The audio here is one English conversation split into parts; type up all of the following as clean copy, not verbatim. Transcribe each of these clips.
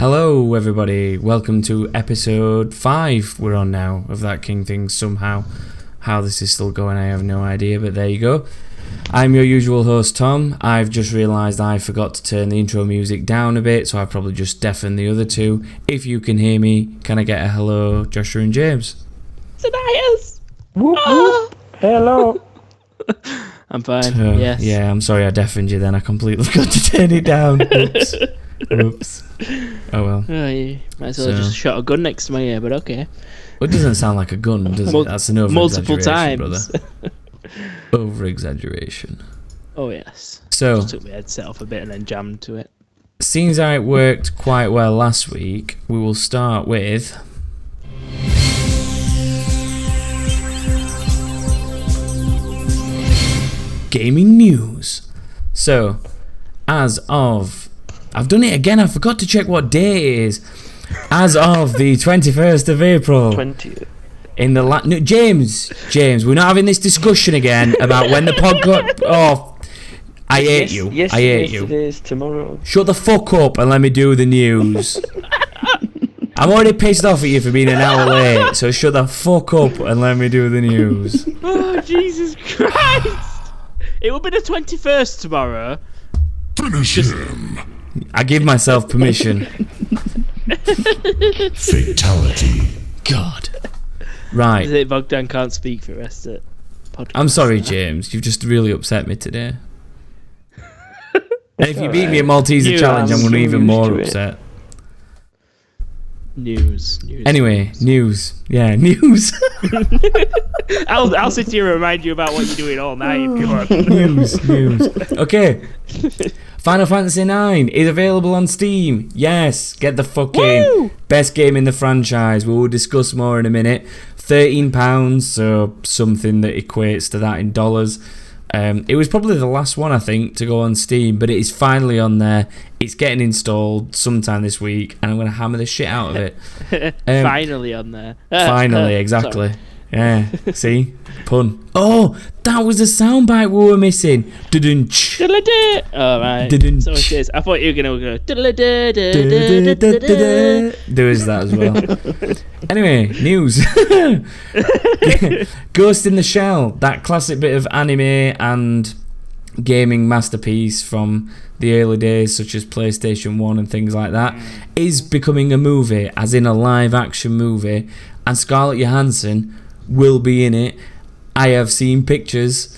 Hello everybody, welcome to episode 5 we're on now of That King Thing somehow. How this is still going I have no idea, but there you go. I'm your usual host Tom. I've just realised I forgot to turn the intro music down a bit, so I've probably just deafened the other two. If you can hear me, can I get a hello, Joshua and James? Tonight. Whoop, whoop. Hello. I'm fine, yes. Yeah, I'm sorry I deafened you then, I completely forgot to turn it down. Oops. Whoops. Oh well. Oh, you might as well have just shot a gun next to my ear, but okay. Well, it doesn't sound like a gun, does it? That's an multiple over-exaggeration, times. brother. Over-exaggeration. Oh yes. So, just took my headset off a bit and then jammed to it. Seems how it worked quite well last week, we will start with... gaming news. So, as of... I've done it again, I forgot to check what day it is. As of the 21st of April. 20th. In the no, James, we're not having this discussion again about when the podcast... Oh, I hate you. Yes, I hate you. It is tomorrow. Shut the fuck up and let me do the news. I'm already pissed off at you for being an hour late, so shut the fuck up and let me do the news. Oh, Jesus Christ! It will be the 21st tomorrow. Finish him. I give myself permission. Fatality. God. Right. Is it Bogdan can't speak for the rest of the podcast? I'm sorry, James. You've just really upset me today. And if you beat me at Malteser challenge, I'm going to be even more upset. News. Anyway, news. Yeah, news. I'll sit here and remind you about what you're doing all night. Come on. News. Okay. Final Fantasy IX is available on Steam. Yes, get the fucking best game in the franchise. We will discuss more in a minute. £13, so something that equates to that in dollars. It was probably the last one, I think, to go on Steam, but it is finally on there. It's getting installed sometime this week, and I'm going to hammer the shit out of it. Finally on there. Finally, exactly. Sorry. Yeah, see? Pun. Oh, that was the soundbite we were missing. Dudunch. Oh, right. So it is. I thought you were going to go. There is that as well. Anyway, news. Ghost in the Shell, that classic bit of anime and gaming masterpiece from the early days, such as PlayStation 1 and things like that, is becoming a movie, as in a live action movie, and Scarlett Johansson will be in it. I have seen pictures.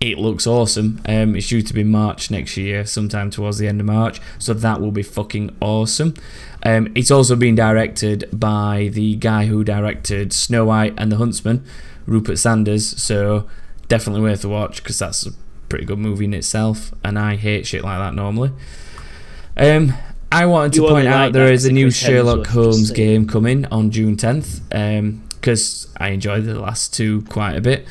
It looks awesome. It's due to be March next year, sometime towards the end of March, so that will be fucking awesome. It's also been directed by the guy who directed Snow White and the Huntsman, Rupert Sanders, so definitely worth a watch, because that's a pretty good movie in itself, and I hate shit like that normally. I wanted to point out there is a new Sherlock Holmes game coming on June 10th, because I enjoyed the last two quite a bit.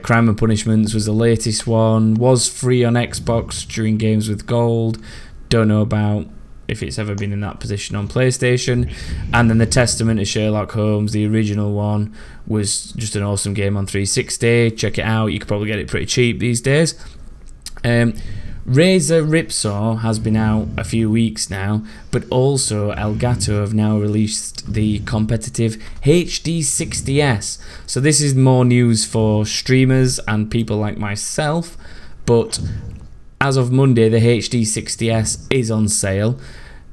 Crime and Punishments was the latest one, was free on Xbox during Games with Gold. Don't know about if it's ever been in that position on PlayStation. And then The Testament of Sherlock Holmes, the original one, was just an awesome game on 360. Check it out, you could probably get it pretty cheap these days. Razor Ripsaw has been out a few weeks now, but also Elgato have now released the competitive HD60S. So this is more news for streamers and people like myself, but as of Monday the HD60S is on sale.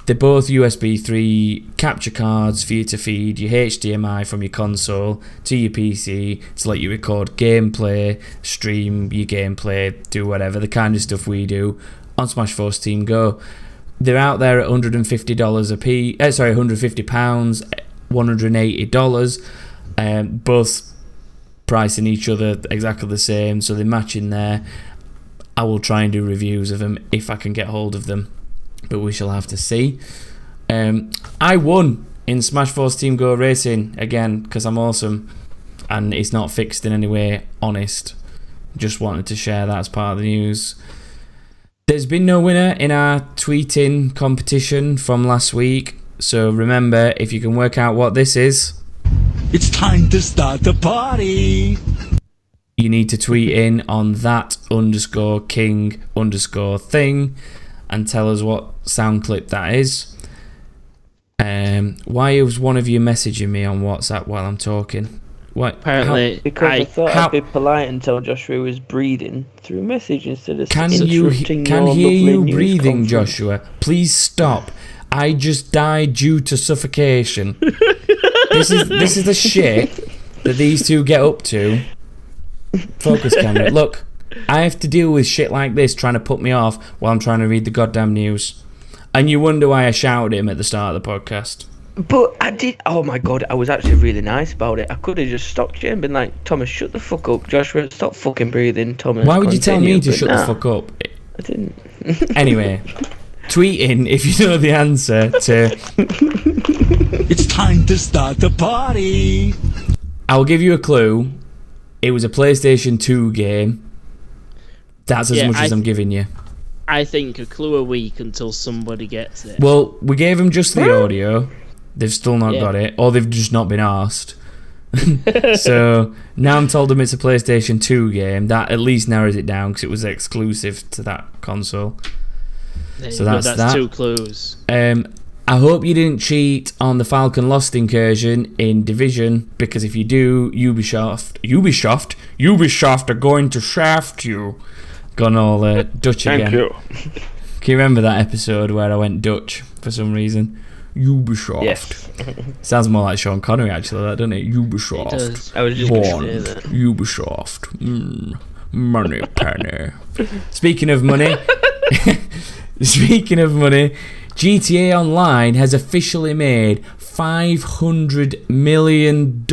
They're both USB 3 capture cards for you to feed your HDMI from your console to your PC to let you record gameplay, stream your gameplay, do whatever, the kind of stuff we do on Smash Force Team Go. They're out there at $150 a piece, £150, $180, both pricing each other exactly the same, so they're matching there. I will try and do reviews of them if I can get hold of them, but we shall have to see. I won in Smash Force Team Go Racing again because I'm awesome, and it's not fixed in any way, honest. Just wanted to share that as part of the news. There's been no winner in our tweeting competition from last week, so remember, if you can work out what this is, It's time to start the party. You need to tweet in on that_king_thing and tell us what sound clip that is. Why is one of you messaging me on WhatsApp while I'm talking? What? Apparently, Because I thought how- I'd be polite and tell Joshua he was breathing through message instead of Can interrupting hear your you lovely news breathing, conference. Joshua? Please stop. I just died due to suffocation. This is the shit that these two get up to. Focus camera. Look, I have to deal with shit like this trying to put me off while I'm trying to read the goddamn news. And you wonder why I shouted at him at the start of the podcast. But I did. Oh my god, I was actually really nice about it. I could have just stopped you and been like, Thomas, shut the fuck up. Joshua, stop fucking breathing. Thomas, Why would you tell me to continue. shut But the nah, fuck up? I didn't. Anyway, tweet in if you know the answer to... It's time to start the party. I'll give you a clue. It was a PlayStation 2 game. That's as much as I'm giving you. I think a clue a week until somebody gets it. Well, we gave them just the audio. They've still not Yeah. got it, or they've just not been asked. So now I'm told them it's a PlayStation 2 game. That at least narrows it down because it was exclusive to that console. There so you go, that's that's that. 2 clues. I hope you didn't cheat on the Falcon Lost incursion in Division, because if you do, Ubisoft are going to shaft you. Gone all Dutch again. Thank you. Can you remember that episode where I went Dutch for some reason? Ubisoft. Yes. Sounds more like Sean Connery actually, that doesn't it? Ubisoft. It does. I was just Born. going to say that. Ubisoft. Money penny. Speaking of money, GTA Online has officially made $500 million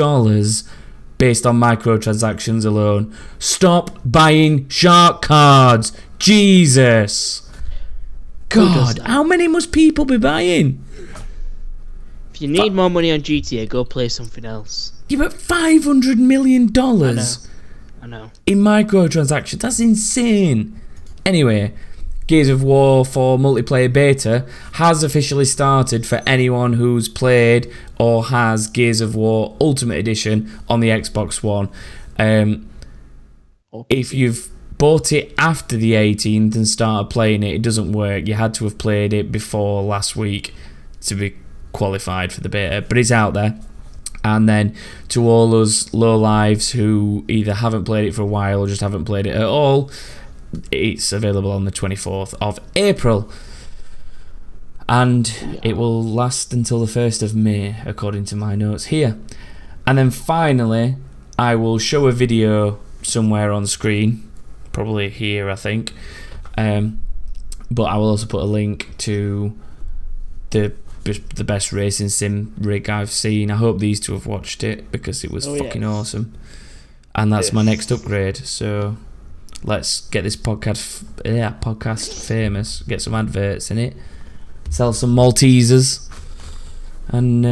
based on microtransactions alone. Stop buying shark cards. Jesus. God, how many must people be buying? If you need more money on GTA, go play something else. Yeah, but $500 million I know. in microtransactions. That's insane. Anyway, Gears of War 4 multiplayer beta has officially started for anyone who's played or has Gears of War Ultimate Edition on the Xbox One. If you've bought it after the 18th and started playing it, it doesn't work. You had to have played it before last week to be qualified for the beta, but it's out there. And then to all those low lives who either haven't played it for a while or just haven't played it at all, it's available on the 24th of April. And it will last until the 1st of May, according to my notes here. And then finally, I will show a video somewhere on screen, probably here, I think. But I will also put a link to the best racing sim rig I've seen. I hope these two have watched it because it was fucking awesome. And that's my next upgrade. So let's get this podcast famous. Get some adverts in it. Sell some Maltesers, and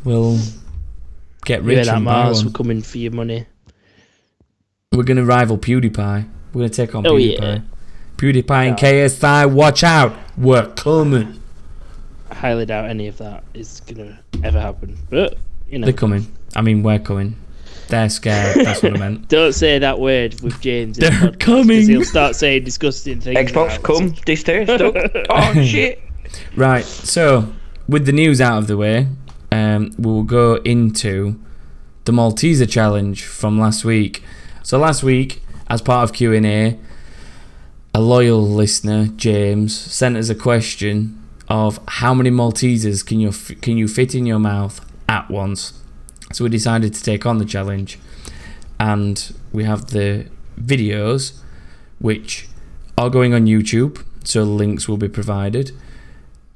we'll get rich. Yeah, that and buy Mars, one. we're coming for your money. We're gonna rival PewDiePie. We're gonna take on Oh, PewDiePie. yeah. PewDiePie and KSI, watch out! We're coming. I highly doubt any of that is gonna ever happen. But you know, They're coming. I mean, we're coming. They're scared. That's what I meant. don't say that word with James. In the They're podcast, coming. 'cause he'll start saying disgusting things. Xbox, about come, us. this day, stuck. Oh shit. Right. So, with the news out of the way, we'll go into the Malteser challenge from last week. So last week, as part of Q&A, a loyal listener, James, sent us a question of how many Maltesers can you fit in your mouth at once. So we decided to take on the challenge, and we have the videos which are going on YouTube, so links will be provided.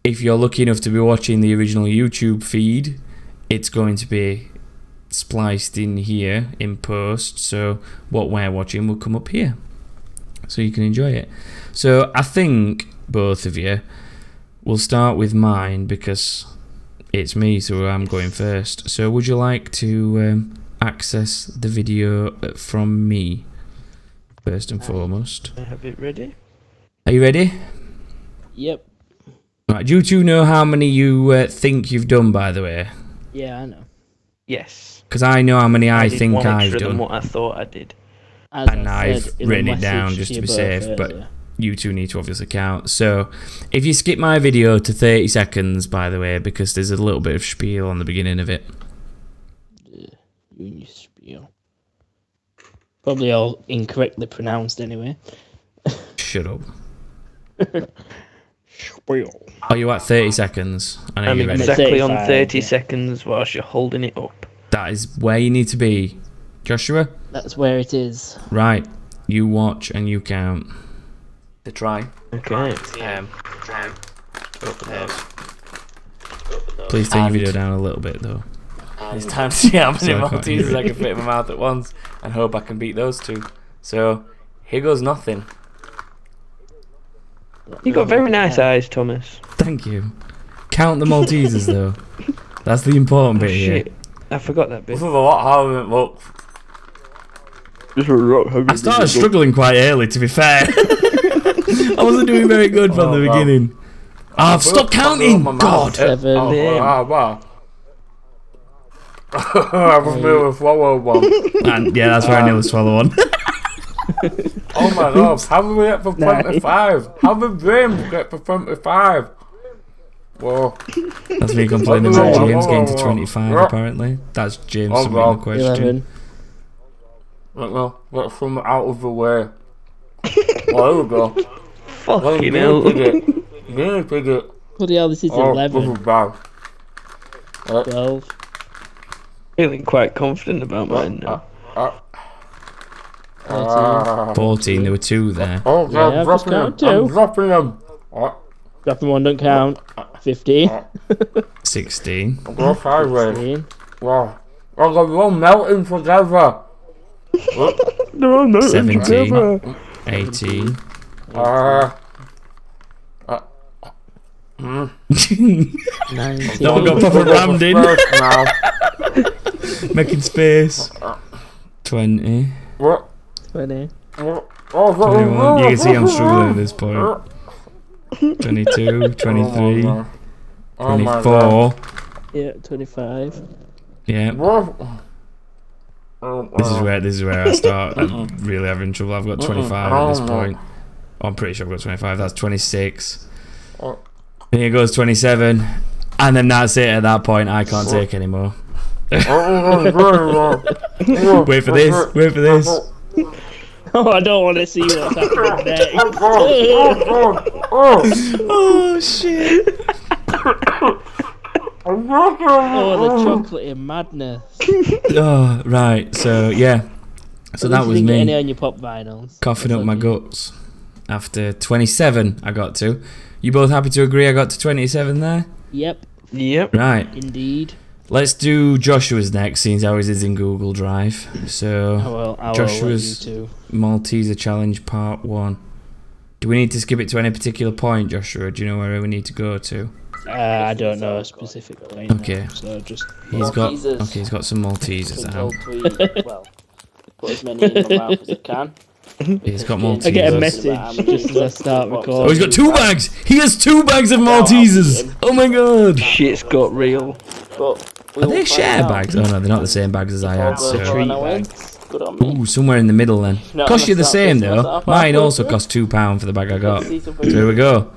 If you're lucky enough to be watching the original YouTube feed, it's going to be spliced in here in post, so what we're watching will come up here so you can enjoy it. So I think both of you will start with mine because it's me, so I'm going first. So would you like to access the video from me first and foremost? I have it ready. Are you ready? Yep. Right, do you two know how many you think you've done, by the way? Yeah, I know. Yes. Because I know how many I did think one I've extra than done. what I thought I did. As And I I've said in the written it down message just to you be both safe, but earlier. you two need to obviously count. So if you skip my video to 30 seconds, by the way, because there's a little bit of spiel on the beginning of it. You and your spiel. Probably all incorrectly pronounced anyway. Shut up. Spiel. Are you at 30 seconds? I know I'm you're ready. exactly on 35, 30 yeah. seconds whilst you're holding it up. That is where you need to be. Joshua? That's where it is. Right. You watch and you count. To try. Okay. Please turn your video down a little bit, though. It's time to see how many So I can't hear Maltesers I it. can fit in my mouth at once and hope I can beat those two. So, here goes nothing. You got very nice eyes, Thomas. Thank you. Count the Maltesers, though. That's the important bit here. Shit. I forgot that bit. This is a lot harder than it looks. I started struggling quite early, to be fair. I wasn't doing very good from the beginning. I've stopped counting! God! 7. Wow. I was nearly swallowed one. And yeah, that's where I nearly swallow one. Oh my god, how did we get for 25? How did James get for 25? Whoa. That's me complaining about James getting to 25, apparently. That's James submitting the question. 11. Let's from out of the way. Well, there we go. Fucking hell. Guinea pig it. Bloody hell, this is Oh, this 11. is bad. 12. Feeling quite confident about mine now. 13. 14, there were 2 there. Oh, Yeah, yeah, I've just I'm counted dropping them. 2. I'm dropping them. Dropping 1 don't count. 15. 16. Go sideways. 16. Wow. Oh, they're all melting together. They're all melting 17. together. 18. 19. No one got proper rammed in. Now. Making space. 20. What? 20. Oh, 21. You can see I'm struggling at this point. 22. 23. Oh my God. 24. Yeah, 25. Yeah. This is where I start really having trouble. I've got 25 at this point. Oh, I'm pretty sure I've got 25. That's 26. And here goes 27. And then that's it at that point. I can't take anymore. Wait for this. Wait for this. Oh, I don't want to see what's happening next. Oh, shit. Oh, the chocolatey madness. Oh, right. So, yeah. So that was Didn't get any me on your pop vinyls. coughing That's up my okay. guts. After 27, I got to. You both happy to agree I got to 27 there? Yep, Yep. Right. indeed. Let's do Joshua's next, since ours is in Google Drive. So, I will Joshua's let you Malteser Challenge Part 1. Do we need to skip it to any particular point, Joshua? Do you know where we need to go to? I don't know a specific point. Okay. now, so just He's got Maltesers. he's got some Maltesers out. Well, put as many in my mouth as I can. He's got I Maltesers. get a message just as I start recording. Oh, he's got 2 bags! He has 2 bags of Maltesers! Oh my god! Shit's got real. But Are they share bags? Oh no, they're not the same bags as I had, so... treat bags. Good on me. Ooh, somewhere in the middle then. No, Cost you the that's same not- though. that's not Mine bad. also cost £2 for the bag I got. So See some here we go.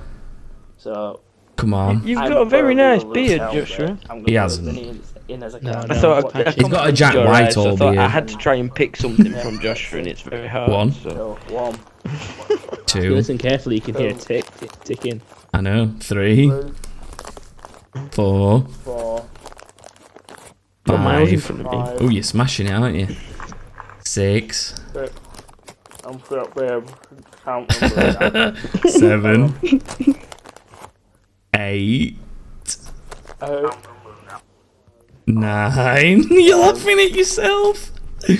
So, Come on. You've I'm got a very nice probably beard, tell Joshua. that I'm He gonna hasn't. put as many in as I can. No, I no. thought He's got a Jack You're right, so I Whitehall thought I beard. had to try and pick something from Joshua, and it's very hard. 1, So, So. 1, If you 2, listen carefully, you can hear a ticking. I know, 3, 4, 4, Got miles in 5. front of me. 5. Oh, you're smashing it, aren't you? 6, I'm up there. Count numbers. 7, 8, 9. You're laughing at yourself. 10,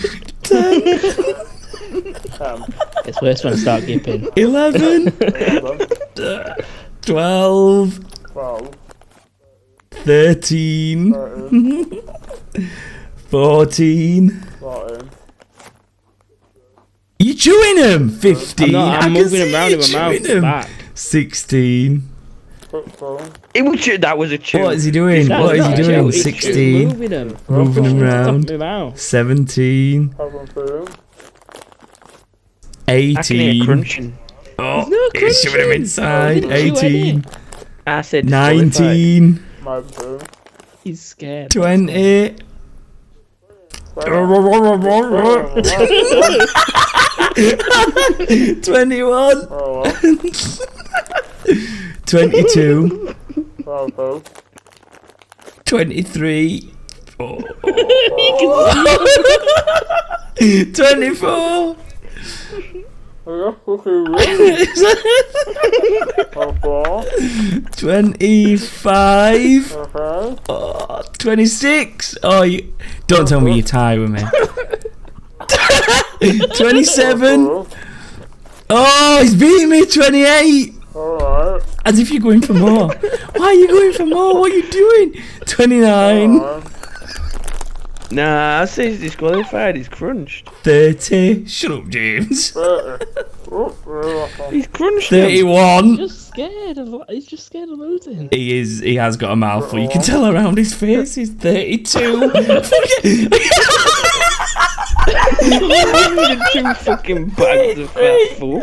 It's worse when I start gipping. 11, 12, 12, 13, 14. 14. You chewing them? 15. I'm I can moving see them round you in my mouth chewing to them. back. 16. 16. That was a chew. What is he doing? That's What is he not doing? true, it's 16. Moving them. Moving them round. My mouth. 17. 17. I can hear 18. crunching. Oh, No He's shoving him inside. 18. I said 19. My bro. He's scared. 20. 21. 22. 23. 24. 25. 26. Oh, you don't tell me you tie with me. 27. Oh, he's beating me. 28. As if you're going for more. Why are you going for more? What are you doing? 29. Nah, I say he's disqualified. He's crunched. 30. Shut up, James. He's crunched. him. 31. He's just scared of losing. He is. He has got a mouthful. You can tell around his face. He's 32. 2 fucking bags of fat fool.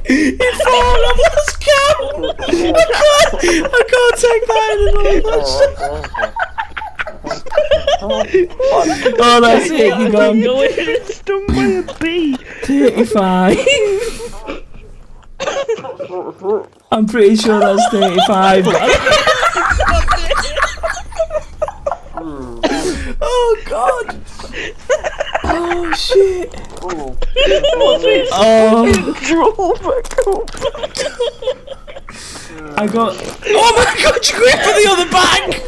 It's all I've lost count. I can't take that anymore. Oh, that's it. You're gone. It's done by a bee. 35. I'm pretty sure that's 35. Oh God! Oh shit! Oh! I got. Oh my God! You going for the other bag?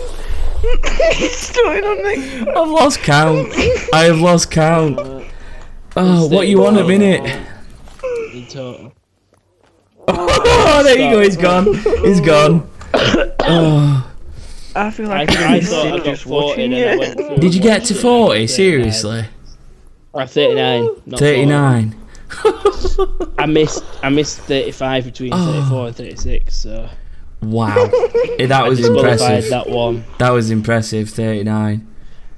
He's doing on me. I've lost count. I have lost count. Oh, what you want a minute? In total. Oh, there you go. He's gone. He's gone. Oh. I feel like I thought I got just 40 watching and then I you. went through. Did you get to 40? Seriously? 39. Not 39. 40. I missed 35 between 34 and 36. So. Wow. That was Disqualified impressive. that one. That was impressive. 39.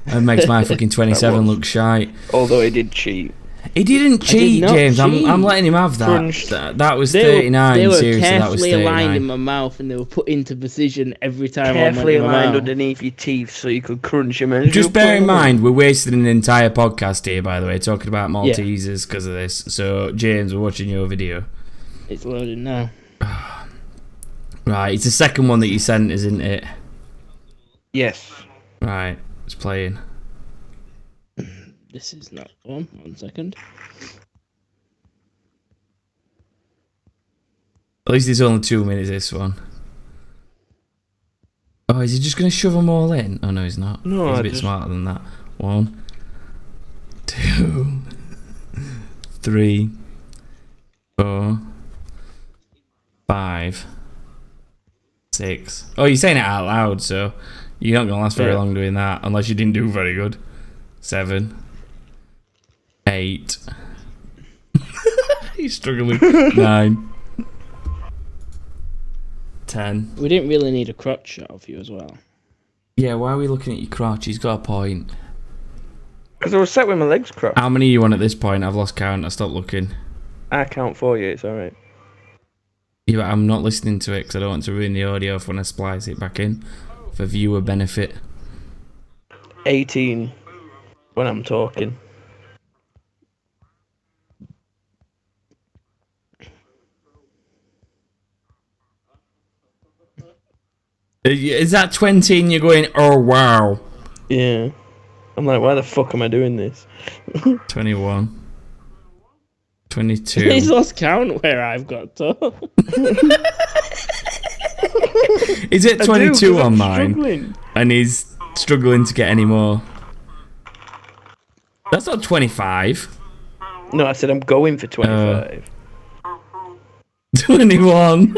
That makes my fucking 27 look shite. Although he did cheat. He didn't cheat, not James. cheat. I'm letting him have that. Crunched. That was 39. They were Seriously, that was carefully aligned in 39. my mouth, and they were put into position every time Carefully I went in my aligned mouth. underneath your teeth so you could crunch him. And Just bear in mind, we're wasting an entire podcast here, by the way, talking about Maltesers because of this. So, James, we're watching your video. It's loading now. Right, it's the second one that you sent, isn't it? Yes. Right, it's playing. This is not one. 1 second. At least it's only 2 minutes, this one. Oh, is he just going to shove them all in? Oh, no, he's not. No, He's a I bit just- smarter than that. 1, 2, 3, 4, 5, 6. Oh, you're saying it out loud, so you're not going to last very long doing that, unless you didn't do very good. 7, 8. He's struggling. 9. 10. We didn't really need a crotch shot of you as well. Yeah, why are we looking at your crotch? He's got a point. Because I was sat with my legs crossed. How many are you on at this point? I've lost count. I stopped looking. I count for you, it's alright. Yeah, but I'm not listening to it because I don't want to ruin the audio for when I splice it back in for viewer benefit. 18 when I'm talking. Is that 20 and you're going, oh wow? Yeah. I'm like, why the fuck am I doing this? 21. 22. He's lost count where I've got to. Is it 22 on mine? Struggling. And he's struggling to get any more. That's not 25. No, I said I'm going for 25. 21.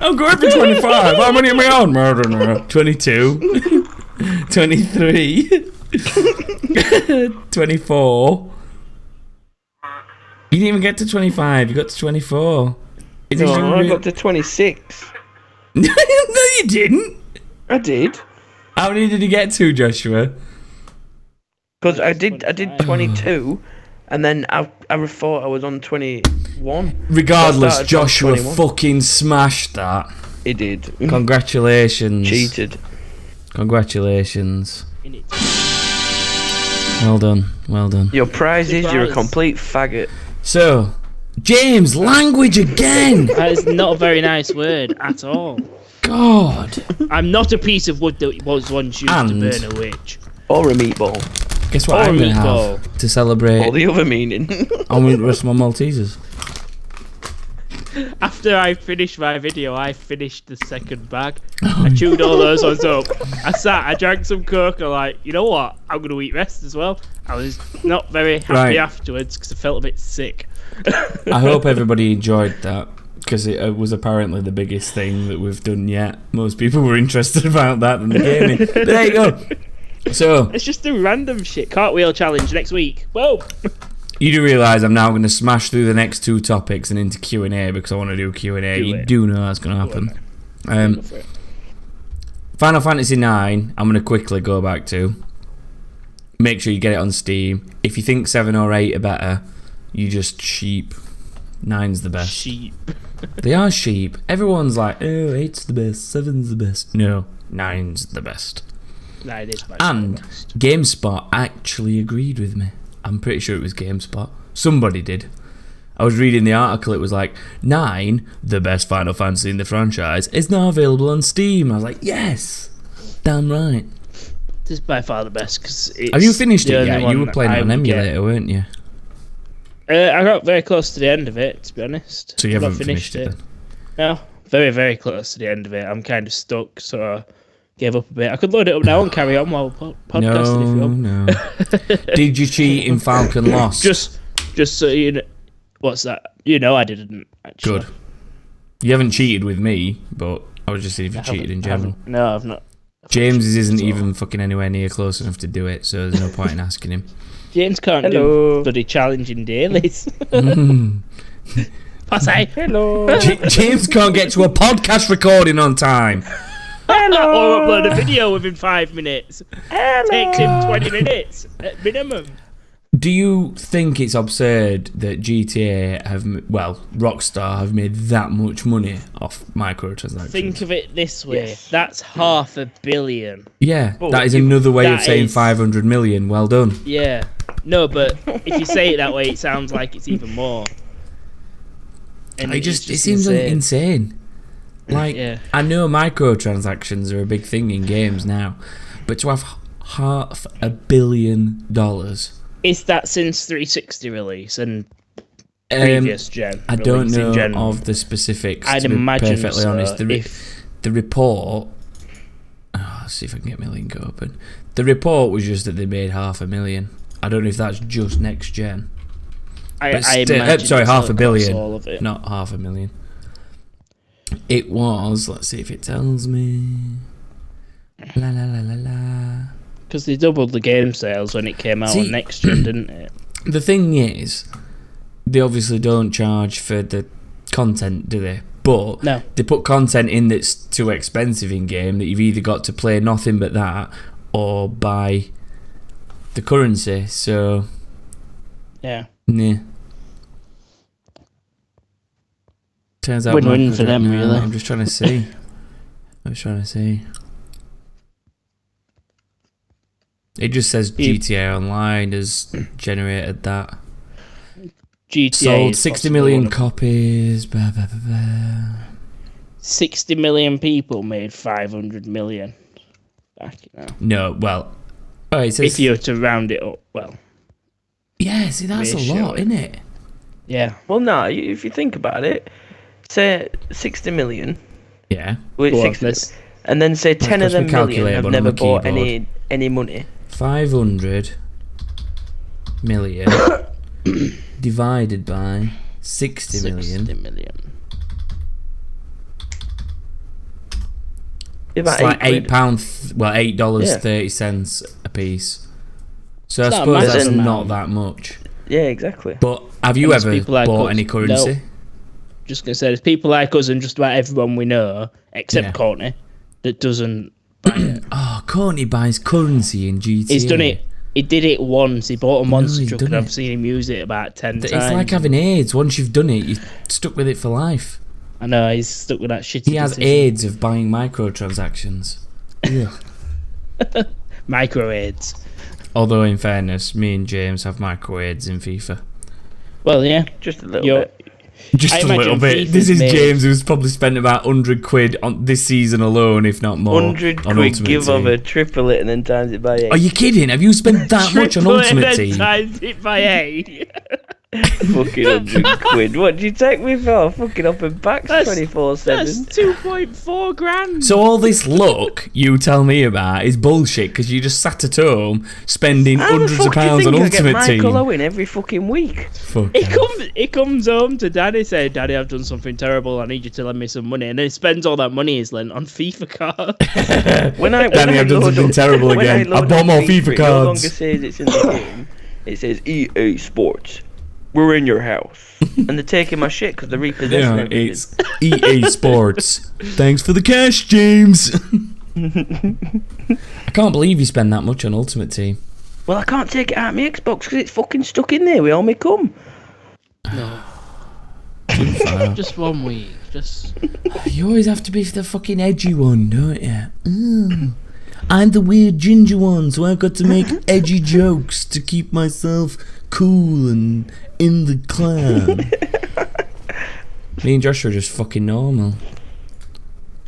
I'm going for 25. How many am I on? 22. 23. 24. You didn't even get to 25. You got to 24. Is No, I got to 26. No, you didn't. I did. How many did you get to, Joshua? Because I did 22, and then I thought I was on 21. Regardless, So I started from Joshua 21. fucking smashed that. He did. Congratulations. Cheated. Congratulations. In it. Well done. Well done. Your prize is you're a Surprise. complete faggot. So, James, language again. That is not a very nice word at all. God. I'm not a piece of wood that was once used And- to burn a witch. Or a meatball. Guess what Or I'm going to meatball. have to celebrate? Or the other meaning. I'm going to rest my Maltesers. After I finished my video, I finished the second bag. I chewed all those ones up. I drank some Coke, and like, you know what? I'm going to eat rest as well. I was not very happy Right. afterwards because I felt a bit sick. I hope everybody enjoyed that, because it was apparently the biggest thing that we've done yet. Most people were interested about that than the gaming. But there you go. So, Let's just do random shit. Cartwheel challenge next week. Whoa! you do realise I'm now going to smash through the next two topics and into Q&A, because I want to do Q&A. Do You it. do know that's going to happen. Go for it. Final Fantasy 9, I'm going to quickly go back to. Make sure you get it on Steam. If you think 7 or 8 are better, you just sheep. 9's the best. Sheep. They are sheep. Everyone's like, oh, 8's the best, 7's the best. No, 9's the best. Nah, it is by And far the best. GameSpot actually agreed with me. I'm pretty sure it was GameSpot. Somebody did. I was reading the article, it was like, 9, the best Final Fantasy in the franchise, is now available on Steam. I was like, yes! Damn right. This is by far the best because it's. Have you finished the it only yet? You one were playing I it on would get. emulator, weren't you? I got very close to the end of it, to be honest. So you I've not haven't finished it then? No, very, very close to the end of it. I'm kind of stuck, so I gave up a bit. I could load it up now and carry on while podcasting if you want. No. Did you cheat in Falcon Lost? Just so you know. What's that? You know I didn't, actually. Good. You haven't cheated with me, but I was just seeing if you I cheated in haven't- general. No, I've not. James isn't at all. even fucking anywhere near close enough to do it, so there's no point in asking him. James can't Hello. do bloody challenging dailies. Passe. Hello. James can't get to a podcast recording on time. Or upload a video within 5 minutes. Takes him 20 minutes at minimum. Do you think it's absurd that GTA Rockstar have made that much money off microtransactions? Think of it this way. Yes. That's 500 million. Yeah, But that is you- another way of that saying is- 500 million. Well done. Yeah. No, but if you say it that way, it sounds like it's even more. And It it's seems insane. Like, Yeah. I know microtransactions are a big thing in games now, but to have $500 million, Is that since 360 release and previous gen? I don't release in know general? of the specifics. I'd to be imagine perfectly so, honest, the report. Oh, let's see if I can get my link open. The report was just that they made $500,000. I don't know if that's just next gen. I But imagine sorry, it's $500 million, all of it. not $500,000. It was. Let's see if it tells me. La la la la la. Because they doubled the game sales when it came out See- on next gen, didn't it? The thing is, they obviously don't charge for the content, do they? But No. they put content in that's too expensive in game, that you've either got to play nothing but that or buy the currency. So, Yeah. nah. Turns out Win-win Microsoft- for them, no, really. I'm just trying to see. It just says GTA Online has generated that. GTA Sold is 60 possibly million one of- copies. Blah, blah, blah, blah. 60 million people made 500 million back now. No, well. Oh, it says. If you were to round it up, well, Yeah, see, that's a ratio. lot, isn't it? yeah. Well, no, if you think about it, say 60 million. Yeah. Wait, Go on, 60, let's- and then say 10 of press my them million calculator have button on never the bought keyboard. any money. 500 million divided by 60 million. 60 million. About It's like £8. £8, well, $8.30 a piece. So I suppose massive that's amount. not that much. Yeah, exactly. But have you And there's ever people like bought us- any currency? No. Just gonna say, there's people like us and just about everyone we know, except Yeah. Courtney, that doesn't buy it. Oh, can't he buys currency in GTA? He's done it. He did it once. He bought a monster he's truck, done and I've it. seen him use it about 10 times. It's like having AIDS. Once you've done it, you're stuck with it for life. I know, he's stuck with that shitty He has decision. AIDS of buying microtransactions. Ugh. Micro AIDS. Although, in fairness, me and James have micro AIDS in FIFA. Well, yeah. Just a little You're- bit. Just I a little imagine bit. FIFA's This is made- James, who's probably spent about 100 quid on this season alone, if not more. 100 on quid, Ultimate give Team. over, triple it, and then times it by 8. Are you kidding? Have you spent that much on Triple it Ultimate and Team? times it by 8. Fucking 100 quid. What do you take me for? Fucking up and back That's 24/7. 2.4 grand. So all this luck you tell me about is bullshit because you just sat at home spending How the hundreds fuck of do you pounds think on I get Ultimate Michael Team. Owen every fucking week? Fuck. He comes home to Daddy saying, Daddy, I've done something terrible. I need you to lend me some money. And then he spends all that money he's lent on FIFA cards. Danny, I've done something terrible when again. I load bought up more FIFA, FIFA it no longer cards. says it's in the game. It says EA Sports. We're in your house. And they're taking my shit because they're repossessing Yeah, everything. it's EA Sports. Thanks for the cash, James. I can't believe you spend that much on Ultimate Team. Well, I can't take it out of my Xbox because it's fucking stuck in there with all my cum. Too far. Just 1 week. Just. You always have to be the fucking edgy one, don't you? I'm the weird ginger one, so I've got to make edgy jokes to keep myself cool and in the clan. Me and Joshua are just fucking normal.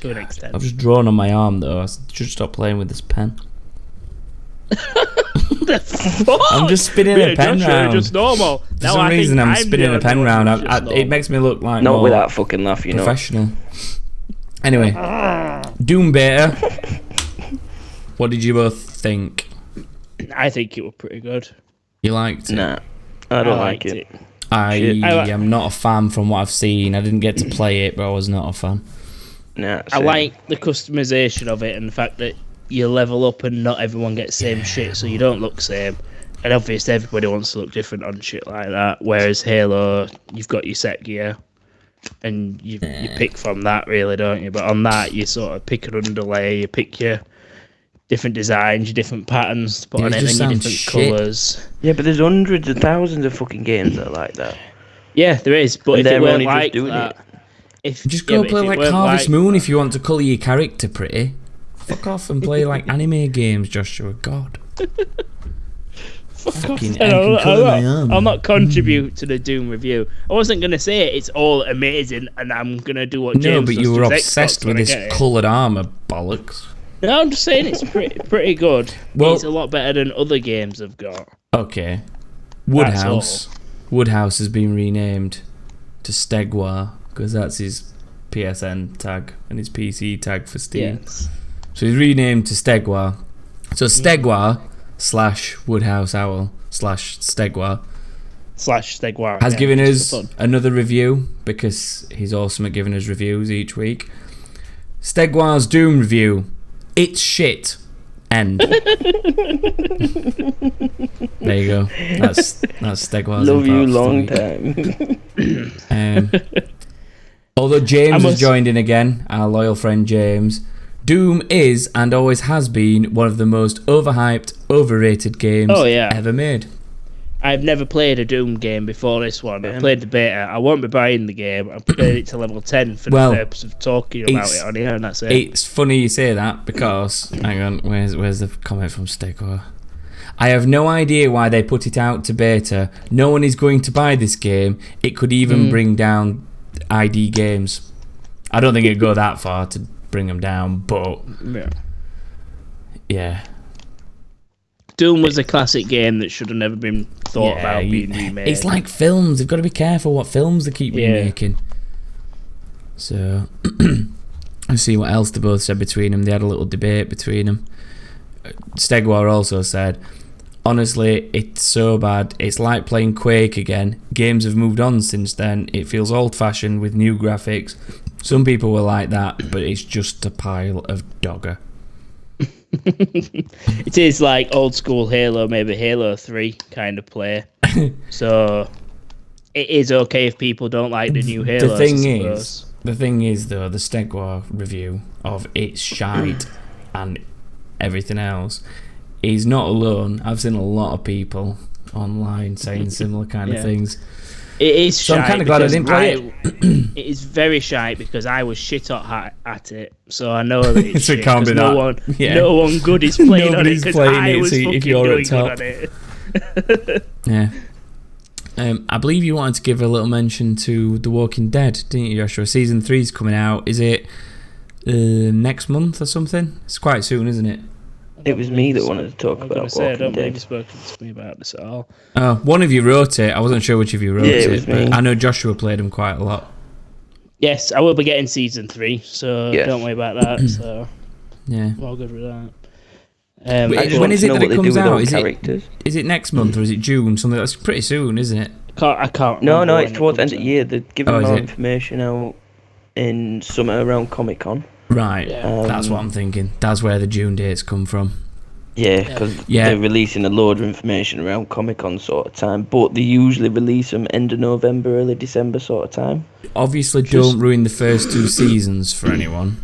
To an extent. I've just drawn on my arm though. I should stop playing with this pen. I'm just spinning a pen round. Just normal. For some reason, I'm spinning a pen round. It makes me look like Not more with that fucking laugh, you know. professional. Anyway, Doom Beta. What did you both think? I think it was pretty good. You liked it? Nah, I don't like liked it. I Shit. am not a fan from what I've seen. I didn't get to play it, but I was not a fan. Nah, I same. like the customization of it and the fact that you level up and not everyone gets same shit, so you don't look same. And obviously everybody wants to look different on shit like that. Whereas Halo, you've got your set gear, and you pick from that, really, don't you? But on that, you sort of pick an underlay, you pick your different designs, your different patterns to put Yeah, on it it, and just your sounds different shit. colours. Yeah, but there's hundreds of thousands of fucking games that are like that. Yeah, there is, but And if it they're weren't only just like doing that, if Just yeah, go but play if it like weren't Harvest like Moon that- if you want to colour your character pretty. Fuck off and play like anime games, Joshua. God. Fucking I can colour my arm. I'll not contribute to the Doom review. I wasn't gonna say it's all amazing, and I'm gonna do what No, James but does you to were his obsessed Xbox with when I this get it. coloured armour bollocks. No, I'm just saying it's pretty good. Well- It's a lot better than other games I've got. Okay. Woodhouse. Woodhouse has been renamed to Stegwar because that's his PSN tag and his PC tag for Steam. Yes. So he's renamed to Stegwar. So Stegwar / Woodhouse Owl / Stegwar / Stegwar has yeah, given just us for fun. another review because he's awesome at giving us reviews each week. Stegwar's Doom review. It's shit. End. There you go. That's Stegwar's. Love you impact for long the week. time. Although James I has must- joined in again, our loyal friend James, Doom is and always has been one of the most overhyped, overrated games Oh, yeah. ever made. I've never played a Doom game before this one. I played the beta. I won't be buying the game. I played it to level 10 for Well, the purpose of talking about it's- it on here, and that's it. It's funny you say that because hang on, where's the comment from Stegwar? I have no idea why they put it out to beta. No one is going to buy this game. It could even bring down ID games. I don't think it'd go that far to bring them down, but Yeah. yeah. Doom was a classic game that should have never been thought about being remade. It's like films. They've got to be careful what films they keep Yeah. remaking. So, let's see what else they both said between them. They had a little debate between them. Stegwar also said, honestly, it's so bad. It's like playing Quake again. Games have moved on since then. It feels old-fashioned with new graphics. Some people were like that, but it's just a pile of dogger. It is like old school Halo, maybe Halo 3 kind of play. So it is okay if people don't like the new Halo. The thing is though, the Stegwar review of it's shite and everything else. He's not alone. I've seen a lot of people online saying similar kind of things. It is So I'm shite kind of glad I didn't play it. It is very shite because I was shit hot at it, so I know that it's So it shit. can't be 'Cause that. No one good is playing on it Nobody's because playing I it, was so if fucking you're doing at top. good on it. Yeah. I believe you wanted to give a little mention to The Walking Dead, didn't you, Joshua? Season 3 is coming out. Is it next month or something? It's quite soon, isn't it? It was me that wanted to talk I about was going to say, I Walking don't believe Dead. you've spoken to me about this at all. Oh, one of you wrote it. I wasn't sure which of you wrote Yeah, it it, was but me. I know Joshua played them quite a lot. Yes, I will be getting season 3, so Yes. don't worry about that. So Yeah. I'm all good with that. Wait, I just when want is to it know that what it they do comes with out? all Is characters. it next month or is it June? Something that's pretty soon, isn't it? I can't No, remember no, when it's it towards the end comes of the out. year. They're giving Oh, is more it? information out in summer around Comic Con. Right. Yeah. That's what I'm thinking. That's where the June dates come from. Yeah, because Yeah. they're releasing a load of information around Comic Con sort of time, but they usually release them end of November, early December sort of time. Obviously, don't ruin the first 2 seasons for anyone.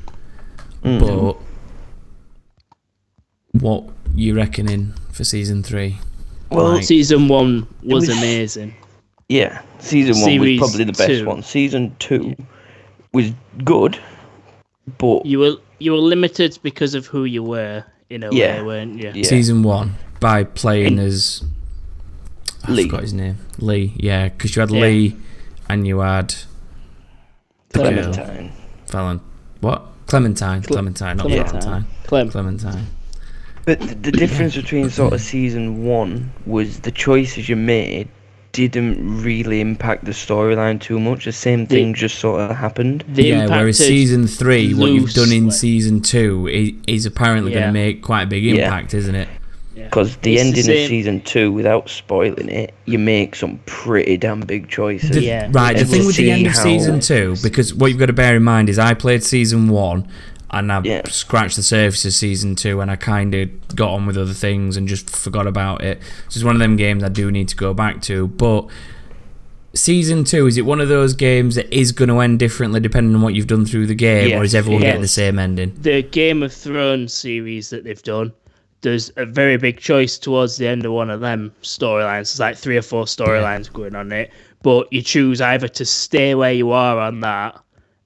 But what you reckoning for season 3? Well, Like- Season 1 was was- amazing. Yeah, season 1 Series was probably the best 2. one. Season 2 was good, but You were limited because of who you were in a Yeah. way, weren't you? yeah, Season 1 by playing as I Lee. forgot his name. Lee, yeah, because you had Yeah. Lee and you had the girl. Clementine. What? Clementine, not Clementine. Valentine. Clementine. But the difference between sort of season 1 was the choices you made didn't really impact the storyline too much. The same thing just sort of happened. They Yeah, whereas impacted season 3, what you've done in loosely. season 2 is apparently going Yeah. to make quite a big Yeah. impact, isn't it? Yeah. Because the It's ending of same- season 2, without spoiling it, you make some pretty damn big choices. Yeah. Right, the And thing to with the see end of how- season 2, because what you've got to bear in mind is I played season 1 and I Yeah. scratched the surface of season 2 and I kind of got on with other things and just forgot about it. So it's one of them games I do need to go back to. But season 2, is it one of those games that is going to end differently depending on what you've done through the game, or is Yes, everyone it getting the is. same ending? The Game of Thrones series that they've done, there's a very big choice towards the end of one of them storylines. There's like 3 or 4 storylines going on it, but you choose either to stay where you are on that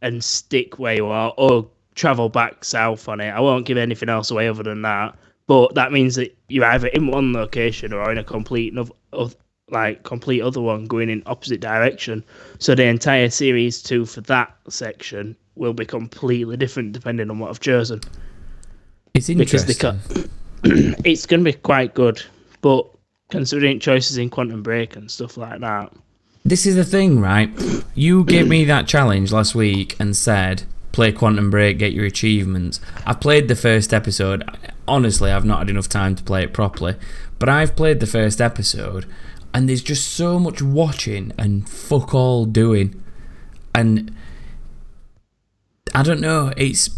and stick where you are, or travel back south on it. I won't give anything else away other than that, but that means that you're either in one location or in a complete other one going in opposite direction. So the entire series 2 for that section will be completely different depending on what I've chosen. It's Because interesting. it's going to be quite good, but considering choices in Quantum Break and stuff like that, This is the thing, right? You gave me that challenge last week and said, play Quantum Break, get your achievements. I've played the first episode. Honestly, I've not had enough time to play it properly, but I've played the first episode and there's just so much watching and fuck all doing. And I don't know, it's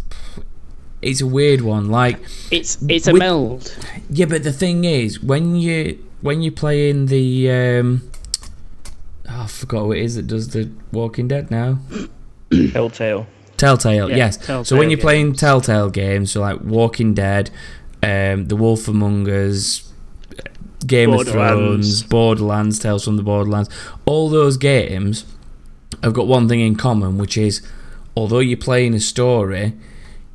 a weird one. Like, it's a With- meld. yeah, but the thing is, when you play in the I forgot who it is that does the Walking Dead now. Telltale. Telltale, Yeah, yes. Telltale So when you're playing games. Telltale games, so like Walking Dead, The Wolf Among Us, Game of Thrones, Borderlands, Tales from the Borderlands, all those games have got one thing in common, which is, although you're playing a story,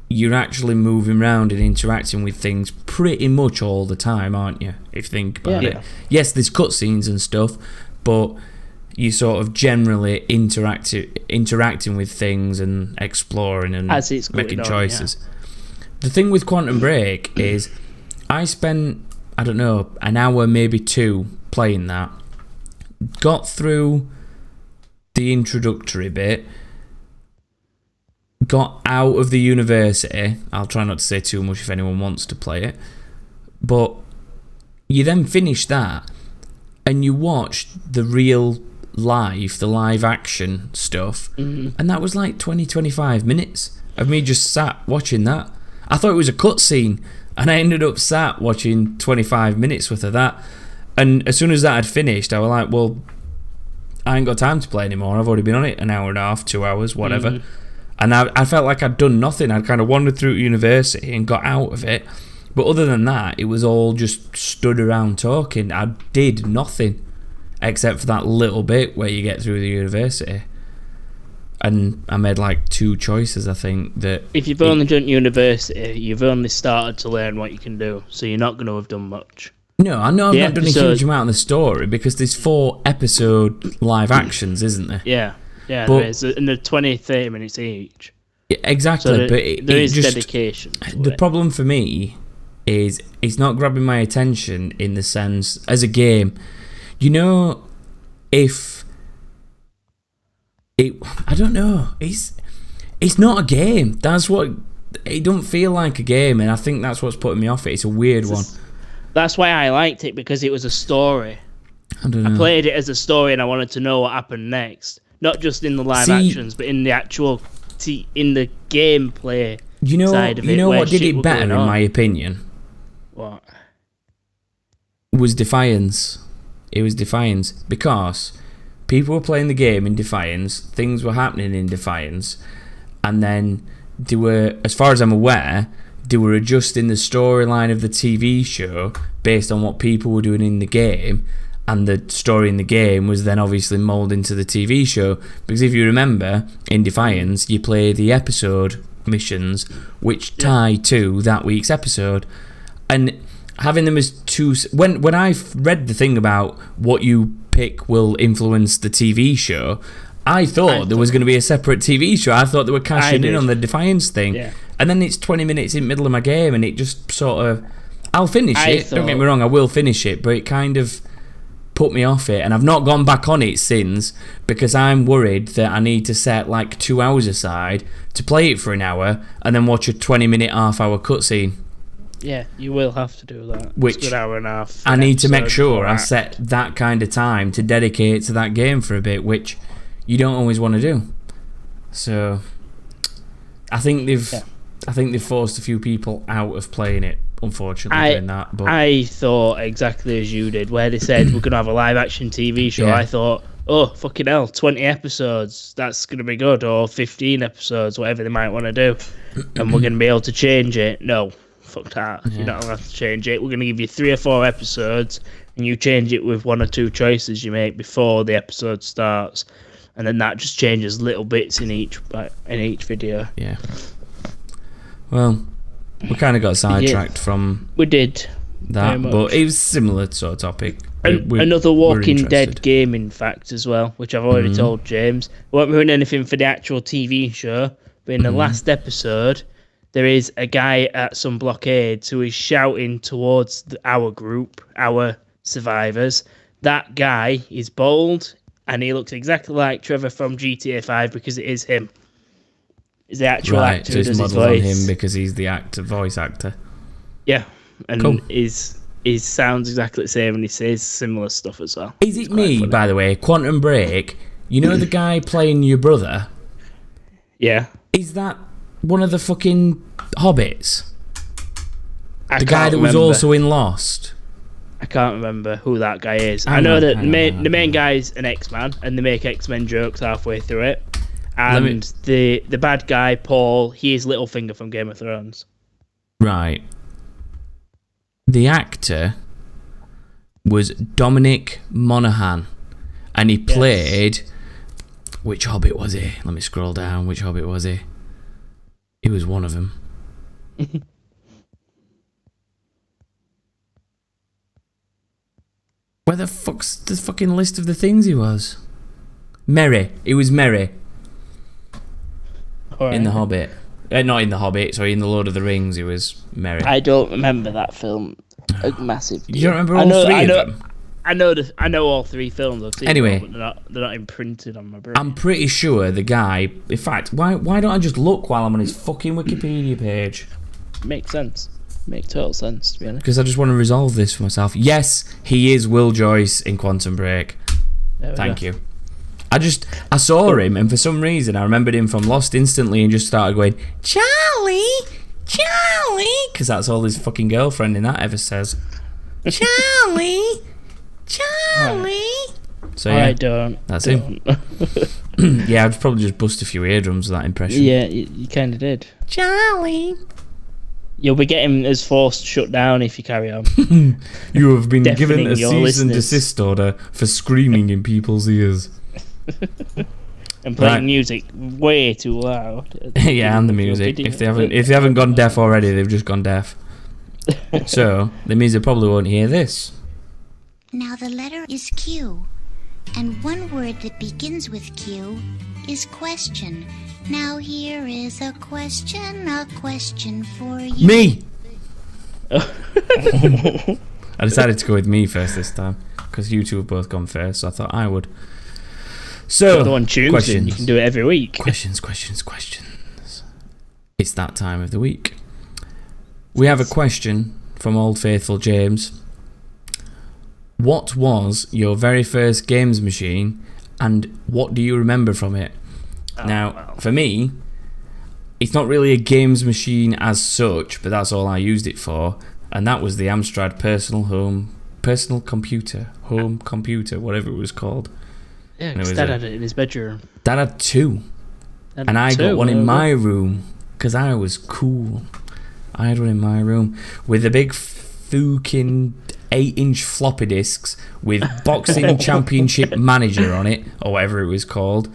you're actually moving around and interacting with things pretty much all the time, aren't you? If you think about Yeah. it. Yes, there's cutscenes and stuff, but you sort of generally interacting with things and exploring and As it's going making on, choices. The thing with Quantum Break is I spent, I don't know, an hour, maybe 2 playing that. Got through the introductory bit, got out of the university. I'll try not to say too much if anyone wants to play it. But you then finish that and you watch the real the live action stuff, and that was like 20-25 minutes of me just sat watching that. I thought it was a cutscene, and I ended up sat watching 25 minutes worth of that. And as soon as that had finished, I was like, well, I ain't got time to play anymore. I've already been on it an hour and a half, 2 hours, whatever. And I felt like I'd done nothing. I'd kind of wandered through university and got out of it, But other than that, it was all just stood around talking. I did nothing except for that little bit where you get through the university. And I made like 2 choices, I think. That if you've only done university, you've only started to learn what you can do, so you're not going to have done much. No, I know I've not done a huge amount of the story because there's 4 episode live actions, isn't there? Yeah, there is, and they're 20, 30 minutes each. Exactly, so but there is dedication. The problem for me is it's not grabbing my attention in the sense as a game. You know, if it, I don't know, it's not a game. That's what it don't feel like a game, and I think that's what's putting me off it. It's a weird one. That's why I liked it, because it was a story. I don't know. I played it as a story, and I wanted to know what happened next, not just in the live actions, but in the actual in the gameplay. Side of it, what did it better, in my opinion? What? Was Defiance. It was Defiance because people were playing the game in Defiance, things were happening in Defiance, and then they were, as far as I'm aware, they were adjusting the storyline of the TV show based on what people were doing in the game, and the story in the game was then obviously moulded into the TV show. Because if you remember, in Defiance, you play the episode missions which tie to that week's episode, and having them as 2. When I read the thing about what you pick will influence the TV show, I thought there was going to be a separate TV show. I thought they were cashing in on the Defiance thing. Yeah. And then it's 20 minutes in the middle of my game, and it just sort of... I'll finish it, don't get me wrong, I will finish it, but it kind of put me off it, and I've not gone back on it since, because I'm worried that I need to set like 2 hours aside to play it for an hour, and then watch a 20-minute, half-hour cutscene. Yeah, you will have to do that. Which it's an hour and a half. I need to make sure I set that kind of time to dedicate to that game for a bit, which you don't always want to do. So I think they've forced a few people out of playing it, unfortunately, doing that. But I thought exactly as you did, where they said we're gonna have a live action TV show. Yeah. I thought, oh fucking hell, 20 episodes, that's gonna be good, or 15 episodes, whatever they might want to do, and we're gonna be able to change it. No. Fuck that. You're not allowed to change it. We're going to give you 3 or 4 episodes, and you change it with 1 or 2 choices you make before the episode starts, and then that just changes little bits in each video. Yeah. Well, we kind of got sidetracked from we did that, but it was similar sort of topic. Another Walking Dead game, in fact, as well, which I've already told James. We won't be doing anything for the actual TV show, but in the last episode, there is a guy at some blockades who is shouting towards our group, our survivors. That guy is bald, and he looks exactly like Trevor from GTA 5 because it is him. Is the actual actor so who it's does his modelled on voice. him because he's the voice actor. Yeah, and cool. his sounds exactly the same, and he says similar stuff as well. Is it me, funny. By the way, Quantum Break, you know the guy playing your brother? Yeah. Is that one of the fucking hobbits? The guy that was also in Lost? I can't remember who that guy is. I know that the main guy's an X-Man, and they make X-Men jokes halfway through it. And the bad guy, Paul, he is Littlefinger from Game of Thrones. Right. The actor was Dominic Monaghan, and he played... Which hobbit was he? Let me scroll down. Which hobbit was he? He was one of them. Where the fuck's the fucking list of the things he was? Merry. He was Merry. Right. In The Hobbit. Not in The Hobbit, sorry, in The Lord of the Rings he was Merry. I don't remember that film. A massive. You don't remember all three of them? I know all 3 films. I've seen anyway, them, but they're not imprinted on my brain. I'm pretty sure the guy... In fact, why don't I just look while I'm on his fucking Wikipedia page? Makes sense. Makes total sense, to be honest. Because I just want to resolve this for myself. Yes, he is Will Joyce in Quantum Break. Thank you. I saw him, and for some reason I remembered him from Lost instantly and just started going, Charlie! Charlie! Because that's all his fucking girlfriend in that ever says. Charlie! Charlie! So yeah, I don't. That's him. Yeah, I'd probably just bust a few eardrums with that impression. Yeah, you kind of did. Charlie! You'll be getting us forced shut down if you carry on. You have been given Deafening a your cease and listeners. desist order for screaming in people's ears. And playing Right. music way too loud. Yeah, and the music. If they haven't gone deaf already, they've just gone deaf. So that means they probably won't hear this. Now the letter is Q, and one word that begins with Q is question. Now here is a question for you. Me. I decided to go with me first this time because you two have both gone first, so I thought I would. So, You're the one choosing. questions. You can do it every week. Questions. It's that time of the week. We have a question from Old Faithful James. What was your very first games machine, and what do you remember from it? Now, for me, it's not really a games machine as such, but that's all I used it for, and that was the Amstrad personal computer, home computer, whatever it was called. Yeah, And it because was Dad a- had it in his bedroom. That had two. And I got one in my room because I was cool. I had one in my room with a big fucking 8-inch floppy disks with Boxing Championship Manager on it, or whatever it was called.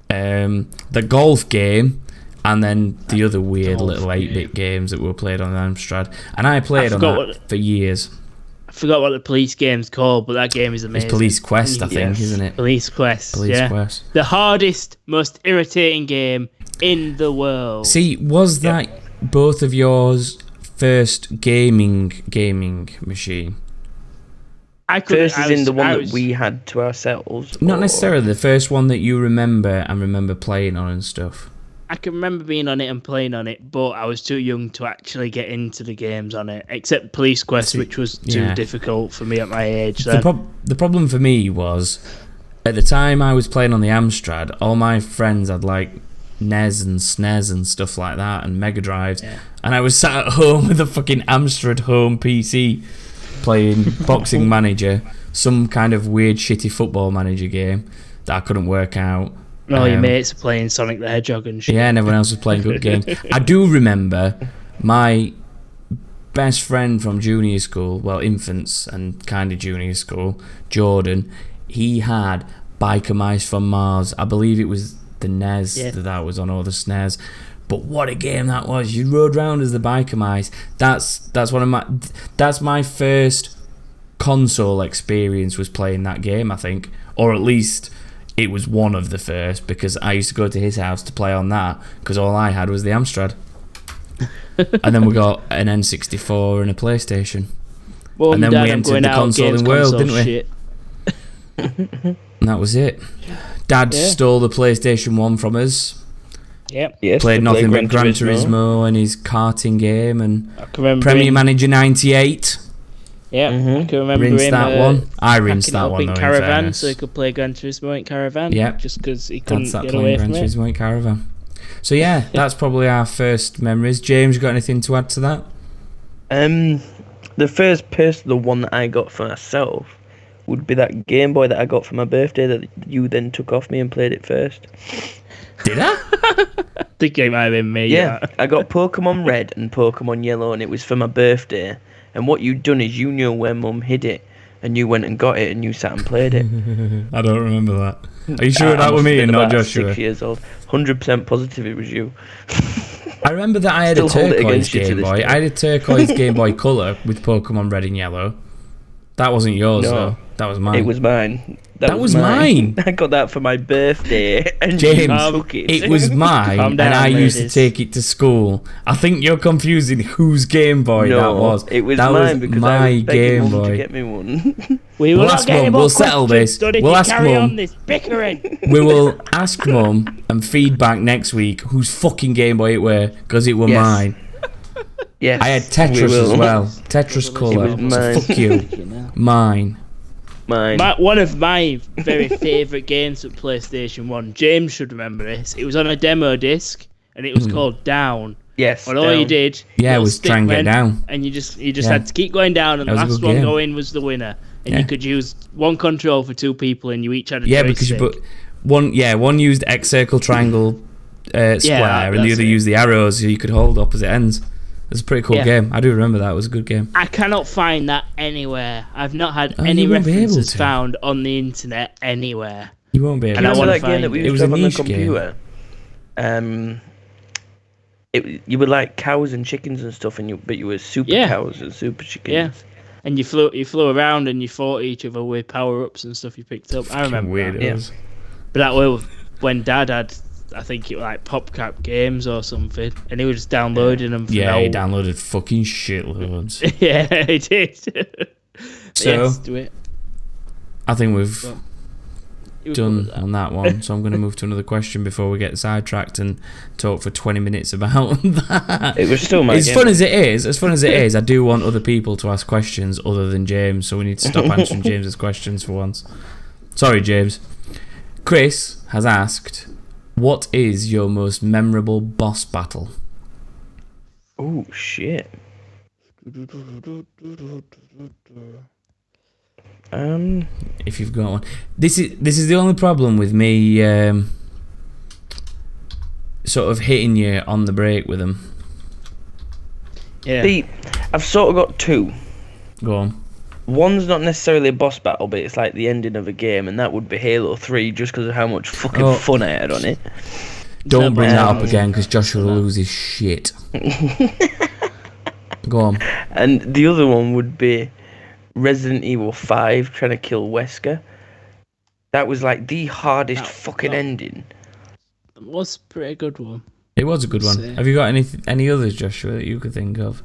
The golf game, and then the other weird little 8-bit games that were played on Amstrad. And I played on that for years. I forgot what the police game's called, but that game is amazing. It's Police Quest, I think, Yes. isn't it? Police Quest. Police yeah. Quest. The hardest, most irritating game in the world. See, was that both of yours first gaming machine? I could. First is in the one that we had to ourselves. Not or- necessarily the first one that you remember and remember playing on and stuff. I can remember being on it and playing on it, but I was too young to actually get into the games on it. Except Police Quest, See, which was too yeah. difficult for me at my age. The problem for me was, at the time I was playing on the Amstrad, all my friends had like NES and SNES and stuff like that, and Mega Drives, and I was sat at home with a fucking Amstrad home PC playing Boxing Manager, some kind of weird shitty football manager game that I couldn't work out. All your mates are playing Sonic the Hedgehog and shit. Yeah, and everyone else was playing good games. I do remember my best friend from junior school, well, infants and kind of junior school, Jordan, he had Biker Mice from Mars. I believe it was the NES that was on, or the SNES. But what a game that was. You rode around as the Biker Mice. That's my first console experience, was playing that game, I think. Or at least it was one of the first, because I used to go to his house to play on that, because all I had was the Amstrad. And then we got an N64 and a PlayStation. Well, And then Dad, we I'm entered going the out, consoling games world, console didn't we? shit. And that was it. Dad stole the PlayStation 1 from us. Yep. Yes, Played to nothing play but Gran Turismo and his karting game and I can remember Premier him, Manager 98. Yeah, I can remember Rinsed him. that one. I rinsed packing it that up one in though, in Caravan, fairness. so he could play Gran Turismo in Caravan. Yep. Just because he couldn't Dad's that get playing away Gran from it. Turismo in Caravan. So yeah, that's probably our first memories. James, you got anything to add to that? The first the one that I got for myself would be that Game Boy that I got for my birthday that you then took off me and played it first. Did I? I think it might have been me. Yeah, I got Pokemon Red and Pokemon Yellow, and it was for my birthday. And what you'd done is you knew where Mum hid it, and you went and got it, and you sat and played it. I don't remember that. Are you sure I that was must have me been and not about Joshua? 6 years old. 100% positive it was you. I remember that I had Still a hold it turquoise against you to Game this Boy. day. I had a turquoise Game Boy Color with Pokemon Red and Yellow. That wasn't yours No. though. That was mine. It was mine. That was mine. I got that for my birthday, and James, you took it. it was mine, Calm and down, I used to ladies. take it to school. I think you're confusing whose Game Boy that No, was. it was that mine was because my I was begging Game Mum to Boy. get me one. We will We'll not ask get any Mum, more we'll settle questions this. done if We'll you ask carry Mum. on this bickering. We will ask Mum and feedback next week whose fucking Game Boy it were, because it were Yes. mine. Yes, I had we Tetris will. as well. Tetris Color. was mine. So fuck you. Mine. Mine. One of my very favourite games at PlayStation 1, James should remember this, it was on a demo disc, and it was called Down. Yes. And all you down. did Yeah, little was try and get stick down. and you just Yeah. had to keep going down, and the That was a last good one game. going was the winner. And Yeah. you could use one control for two people, and you each had a Yeah, joystick. because you put one used X circle triangle square, and the that's other it. used the arrows so you could hold opposite ends. It's a pretty cool Yeah. game. I do remember that. It was a good game. I cannot find that anywhere. I've not had Oh, any you won't be able references to. found on the internet anywhere. You won't be able And I to. wanna Remember that game that find we it. used was to a have on the niche game. computer? You were like cows and chickens and stuff, but you were super Yeah. cows and super chickens. Yeah. And you flew around and you fought each other with power-ups and stuff you picked up. I remember that. Weirdos. But that was when Dad had, I think it was like PopCap games or something, and he was just downloading them. For Yeah, he no- downloaded fucking shitloads. Yeah, he did. So- Yes, do it. I think we've You done covered that. on that one. So I'm going to move to another question before we get sidetracked and talk for 20 minutes about that. It was still my As game. fun as it is, I do want other people to ask questions other than James, so we need to stop answering James's questions for once. Sorry, James. Chris has asked, what is your most memorable boss battle? Oh shit. If you've got one. This is the only problem with me sort of hitting you on the break with them. Yeah. See, I've sort of got two. Go on. One's not necessarily a boss battle, but it's like the ending of a game, and that would be Halo 3, just because of how much fucking Oh. fun I had on it. Don't bring that up Um, again, because Joshua will lose his shit. Go on. And the other one would be Resident Evil 5 trying to kill Wesker. That was like the hardest fucking ending. It was a pretty good one. It was a good one. So- Have you got any others, Joshua, that you could think of?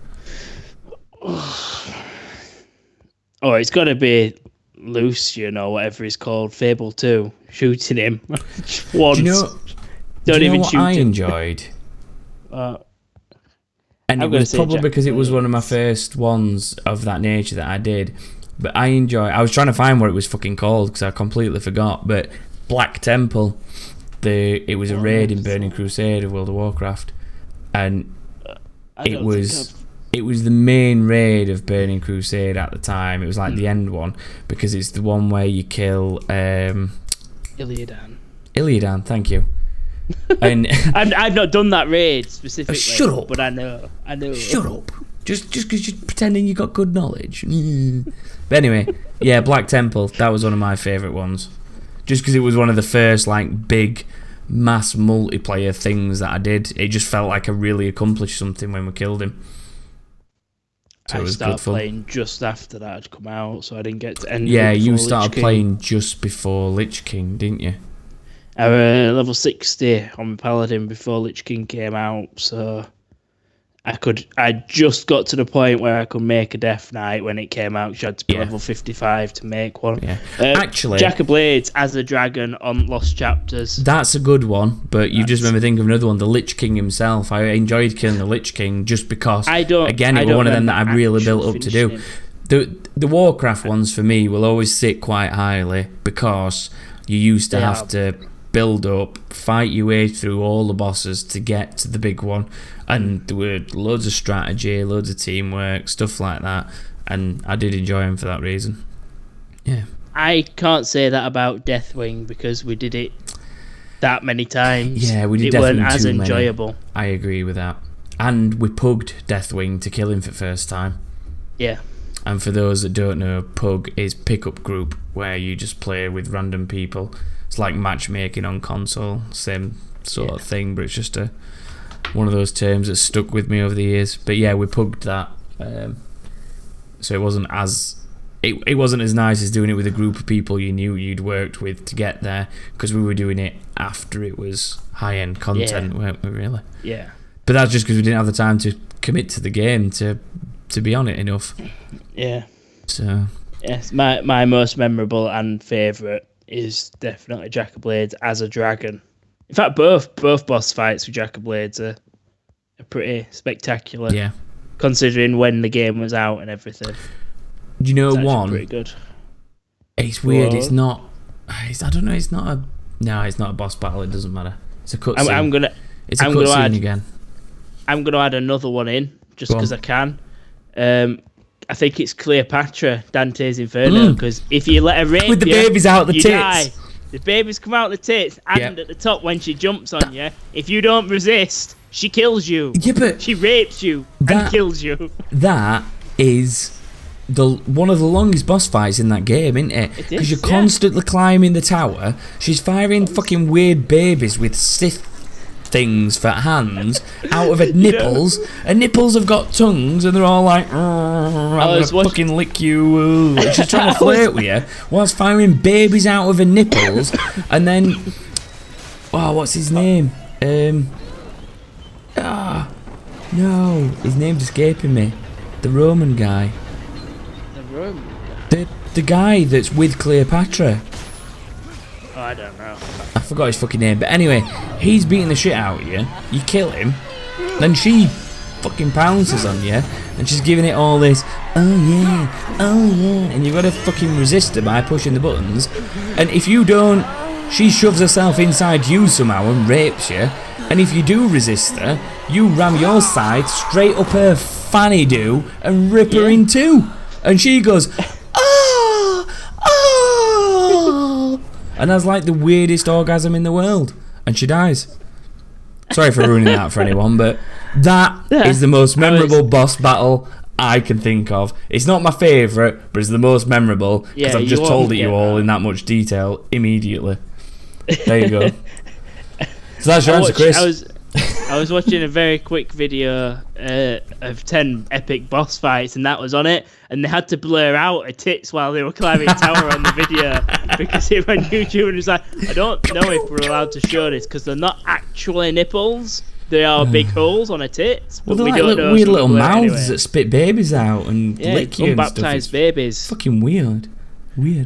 Oh, it's got to be Lucian or whatever he's called, Fable 2, shooting him once. Do you know, Don't do you know even what shoot I him. enjoyed? Uh, And I'm it gonna was say probably Jack because it was one of my Blades. first ones of that nature that I did. But I was trying to find what it was fucking called because I completely forgot. But Black Temple, it was a raid in Burning Crusade of World of Warcraft, and I it don't was think it was the main raid of Burning Crusade at the time. It was like the end one because it's the one where you kill Illidan. Illidan. Thank you. And I've not done that raid specifically. shut up. But I know. shut up. Just because you're pretending you got good knowledge. But anyway, yeah, Black Temple. That was one of my favourite ones. Just because it was one of the first like big mass multiplayer things that I did. It just felt like I really accomplished something when we killed him. So I it was started good fun. playing just after that had come out, so I didn't get to end. Yeah, it you before started Lich King. playing just before Lich King, didn't you? I was level 60 on my Paladin before Lich King came out, so I just got to the point where I could make a Death Knight when it came out. 'Cause you had to be Yeah. level 55 to make one. Yeah. Uh, Actually, Jack of Blades as a dragon on Lost Chapters. that's a good one, but you just made me think of another one, the Lich King himself. I enjoyed killing the Lich King just because, again, it was one of them that I really built up to do. The Warcraft ones for me will always sit quite highly because you used to have to build up, fight your way through all the bosses to get to the big one, and there were loads of strategy, loads of teamwork, stuff like that, and I did enjoy them for that reason. Yeah. I can't say that about Deathwing because we did it that many times. Yeah, we did It weren't Deathwing as too many. enjoyable. I agree with that. And we pugged Deathwing to kill him for the first time. Yeah. And for those that don't know, Pug is pickup group, where you just play with random people. It's like matchmaking on console, same sort of thing, but it's just one of those terms that stuck with me over the years. But yeah, we pugged that, so it wasn't as nice as doing it with a group of people you knew you'd worked with to get there, because we were doing it after it was high-end content, weren't we, really? Yeah. But that's just because we didn't have the time to commit to the game to be on it enough. Yeah. So Yes, my most memorable and favourite is definitely Jack of Blades as a dragon. In fact, both boss fights with Jack of Blades are pretty spectacular. yeah. Considering when the game was out and everything. Do you know It's actually one? pretty good. It's weird. What? It's not. I don't know. It's not a. No, it's not a boss battle. It doesn't matter. It's a cutscene. I'm gonna It's a I'm gonna cutscene add- again. I'm gonna add another one in just Go on. because I can. I think it's Cleopatra, Dante's Inferno, because if you let her rape With the you, babies out the you tits. die. The babies come out the tits, and Yep. at the top when she jumps on you, if you don't resist, She kills you. Yeah, but She rapes you and That- kills you. that is one of the longest boss fights in that game, isn't it? It is, Because you're yeah. constantly climbing the tower. She's firing fucking weird babies with Sith things for hands out of her nipples. Her nipples have got tongues and they're all like, I'm gonna fucking lick you. She's trying to flirt with you whilst firing babies out of her nipples. And then, what's his name? No, his name's escaping me. The Roman guy. The guy that's with Cleopatra. Oh, I don't know. I forgot his fucking name, but anyway, he's beating the shit out of you. You kill him, then she fucking pounces on you, and she's giving it all this, oh yeah, and you've got to fucking resist her by pushing the buttons. And if you don't, she shoves herself inside you somehow and rapes you. And if you do resist her, you ram your side straight up her fanny do and rip her in two. And she goes, oh. And that's like the weirdest orgasm in the world. And she dies. Sorry for ruining that for anyone, but that is the most memorable boss battle I can think of. It's not my favourite, but it's the most memorable because I've just told it you all in that much detail immediately. There you go. So that's your answer, Chris. I was watching a very quick video of 10 epic boss fights, and that was on it. And they had to blur out her tits while they were climbing a tower on the video because it went on YouTube and it was like, I don't know if we're allowed to show this because they're not actually nipples. They are big holes on her tits. Well, But they're we like don't know. weird so little we'll blur it mouths anyway. that spit babies out and lick you and stuff. Unbaptized It's babies. fucking weird. We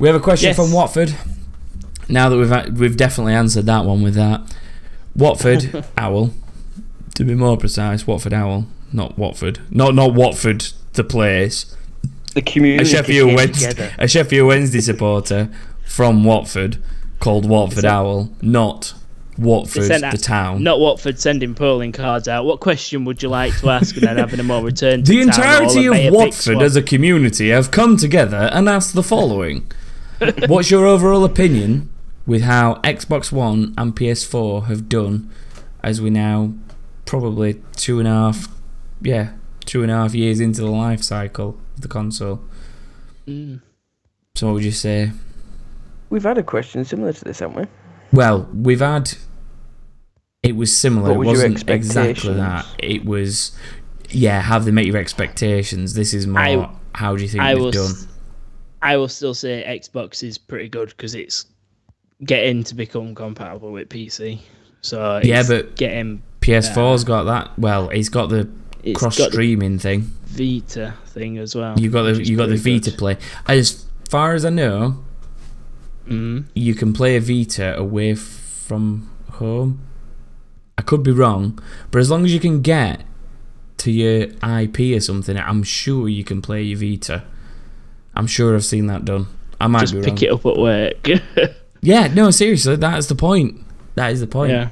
have a question Yes. from Watford. Now that we've definitely answered that one with that. Watford Owl, to be more precise, Watford Owl, not Watford, not Watford the place. The community A Sheffield Wednesday supporter from Watford called Watford Owl, not Watford the town. Not Watford sending polling cards out. What question would you like to ask, and then having them all returned to The town hall entirety and Mayor of picks Watford one? as a community have come together and asked the following. What's your overall opinion with how Xbox One and PS4 have done as we now probably 2.5 years into the life cycle of the console? So what would you say? We've had a question similar to this, haven't we? Well, we've had... It was similar. What It was your wasn't exactly that. It was... Yeah, have they met your expectations? This is more... how do you think they've done? I will still say Xbox is pretty good because it's getting to become compatible with PC. So it's but getting PS4's got that. Well, it's got the It's cross got the streaming thing. Vita thing as well. You got the Vita good. play. As far as I know, you can play a Vita away from home. I could be wrong, but as long as you can get to your IP or something, I'm sure you can play your Vita. I'm sure I've seen that done. I might Just be wrong. pick it up at work. Yeah, no, seriously, that's the point. That is the point. Yeah,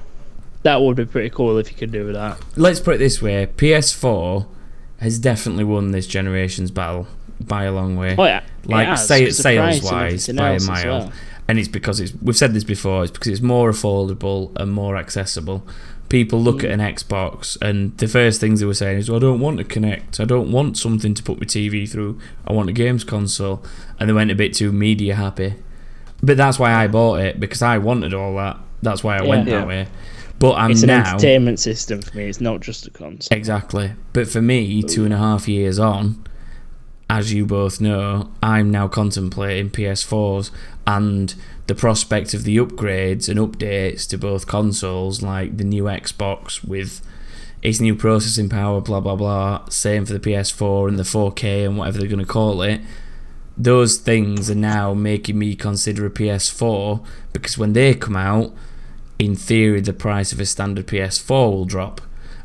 that would be pretty cool if you could do that. Let's put it this way: PS4 has definitely won this generation's battle by a long way. Oh yeah, Like sales wise, by a mile. Well. And it's because we've said this before, it's because it's more affordable and more accessible. People look at an Xbox and the first things they were saying is, well, I don't want to connect, I don't want something to put my TV through, I want a games console. And they went a bit too media happy. But that's why I bought it, because I wanted all that. That's why I went that way. But it's an entertainment system for me, it's not just a console. Exactly. But for me, 2.5 years on, as you both know, I'm now contemplating PS4s and the prospect of the upgrades and updates to both consoles, like the new Xbox with its new processing power, blah blah blah, same for the PS4 and the 4K and whatever they're going to call it. Those things are now making me consider a PS4, because when they come out, in theory the price of a standard PS4 will drop,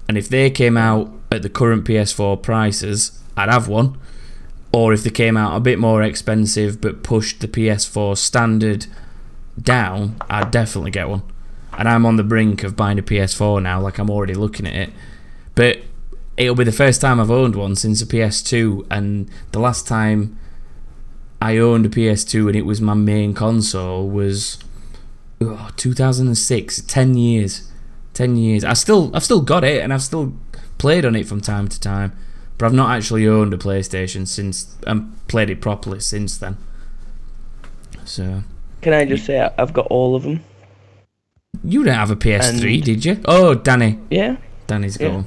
and if they came out at the current PS4 prices, I'd have one. Or if they came out a bit more expensive but pushed the PS4 standard down, I'd definitely get one. And I'm on the brink of buying a PS4 now, like I'm already looking at it. But it'll be the first time I've owned one since a PS2, and the last time I owned a PS2 and it was my main console was 2006, 10 years. 10 years. I've still got it, and I've still played on it from time to time, but I've not actually owned a PlayStation since and played it properly since then. So, Can I just say I've got all of them? you didn't have a PS3, And- did you? Oh, Danny. Yeah. Danny's Yeah. gone.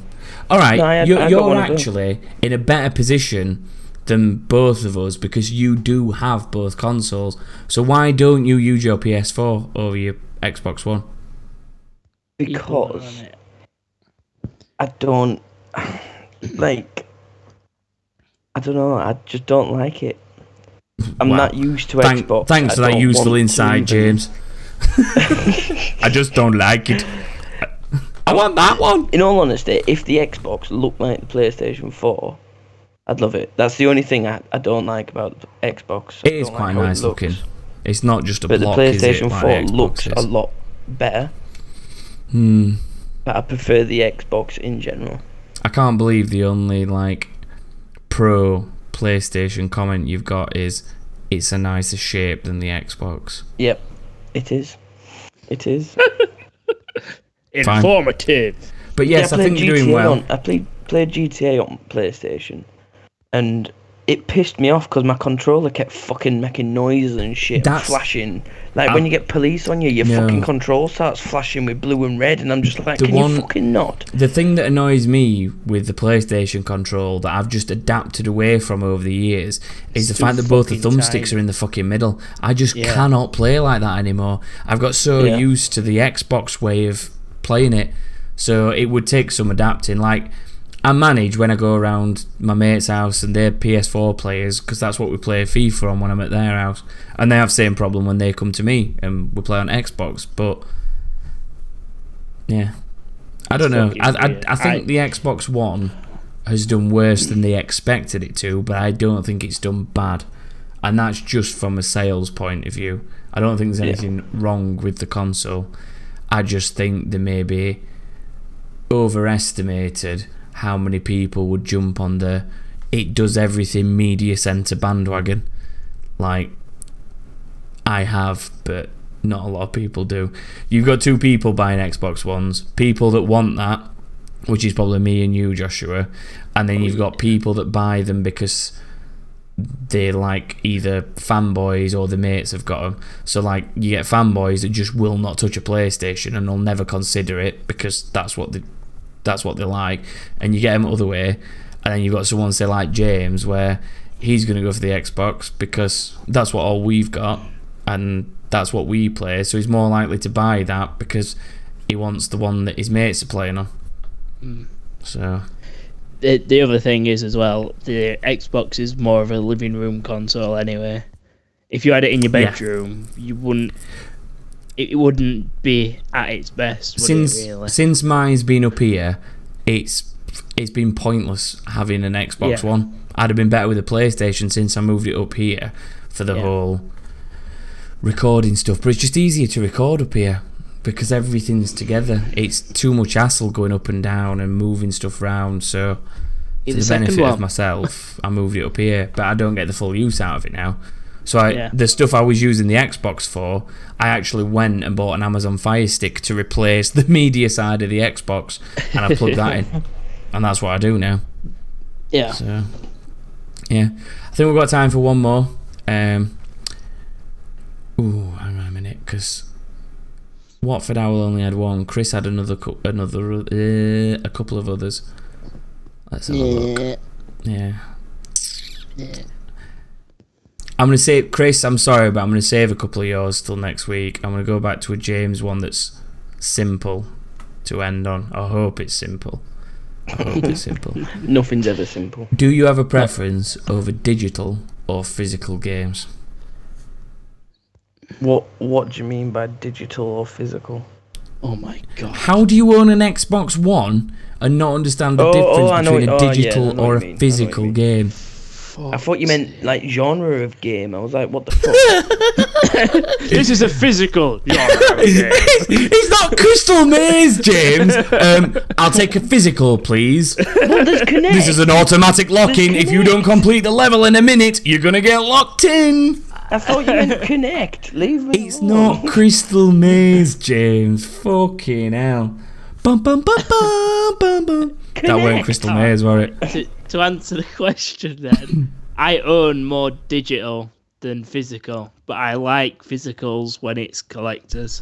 All right, No, I got you're one of them. actually in a better position than both of us because you do have both consoles. So why don't you use your PS4 over your Xbox One? Because I don't like. I don't know. I just don't like it. I'm Wow. not used to Xbox. Thanks I for that don't useful want to insight, even- James. I just don't like it. I want that one. In all honesty, if the Xbox looked like the PlayStation 4, I'd love it. That's the only thing I don't like about the Xbox. I It is don't quite like how it nice looks. looking. It's not just a But block, the is it? PlayStation Like 4 the Xbox looks is. a lot better. Hmm. But I prefer the Xbox in general. I can't believe the only like pro PlayStation comment you've got is it's a nicer shape than the Xbox. Yep, it is. It is. Fine. Informative. But yes, Yeah, I think you're doing well. I played GTA on PlayStation, and it pissed me off because my controller kept fucking making noises and shit, and That's- flashing. Like when you get police on you, your No. fucking control starts flashing with blue and red, and I'm just like, The can one- you fucking not? The thing that annoys me with the PlayStation control that I've just adapted away from over the years is the too fact that both the fucking thumbsticks tiny. are in the fucking middle. I just Yeah. cannot play like that anymore. I've got so Yeah. used to the Xbox way of playing it, so it would take some adapting. Like, I manage when I go around my mate's house and they're PS4 players because that's what we play FIFA on when I'm at their house, and they have the same problem when they come to me and we play on Xbox. But yeah, I don't know. I think the Xbox One has done worse than they expected it to, but I don't think it's done bad, and that's just from a sales point of view. I don't think there's anything wrong with the console. I just think they maybe overestimated how many people would jump on the it does everything media centre bandwagon. Like, I have, but not a lot of people do. You've got two people buying Xbox Ones, people that want that, which is probably me and you, Joshua, and then you've got people that buy them because they're like either fanboys or the mates have got them. So like you get fanboys that just will not touch a PlayStation and they'll never consider it because that's what they like, and you get them the other way, and then you've got someone say like James where he's going to go for the Xbox because that's what all we've got and that's what we play, so he's more likely to buy that because he wants the one that his mates are playing on. So The other thing is as well, the Xbox is more of a living room console anyway. If you had it in your bedroom, you wouldn't. It wouldn't be at its best. Would it, really? Since mine's been up here, it's been pointless having an Xbox One. I'd have been better with a PlayStation since I moved it up here for the whole recording stuff. But it's just easier to record up here because everything's together. It's too much hassle going up and down and moving stuff around. So to the benefit of myself, I moved it up here, but I don't get the full use out of it now. So the stuff I was using the Xbox for, I actually went and bought an Amazon Fire Stick to replace the media side of the Xbox, and I plugged that in, and that's what I do now. Yeah. So, yeah, I think we've got time for one more. Hang on a minute, because Watford Owl only had one. Chris had a couple of others. Let's have a look. Yeah. I'm going to save, Chris, I'm sorry, but I'm going to save a couple of yours till next week. I'm going to go back to a James one that's simple to end on. I hope it's simple. Nothing's ever simple. Do you have a preference over digital or physical games? What do you mean by digital or physical? Oh my god. How do you own an Xbox One and not understand the difference between a digital or a physical game? I thought you meant like genre of game. I was like, what the fuck? This is a physical. It's not Crystal Maze, James. I'll take a physical, please. Well, there's Connect. This is an automatic lock-in. If you don't complete the level in a minute, you're gonna get locked in. I thought you meant Connect. Leave me It's alone. not Crystal Maze, James. Fucking hell. Bum, bum, bum, bum, bum, bum. That weren't Crystal Maze, were it? To answer the question then, I own more digital than physical, but I like physicals when it's collectors,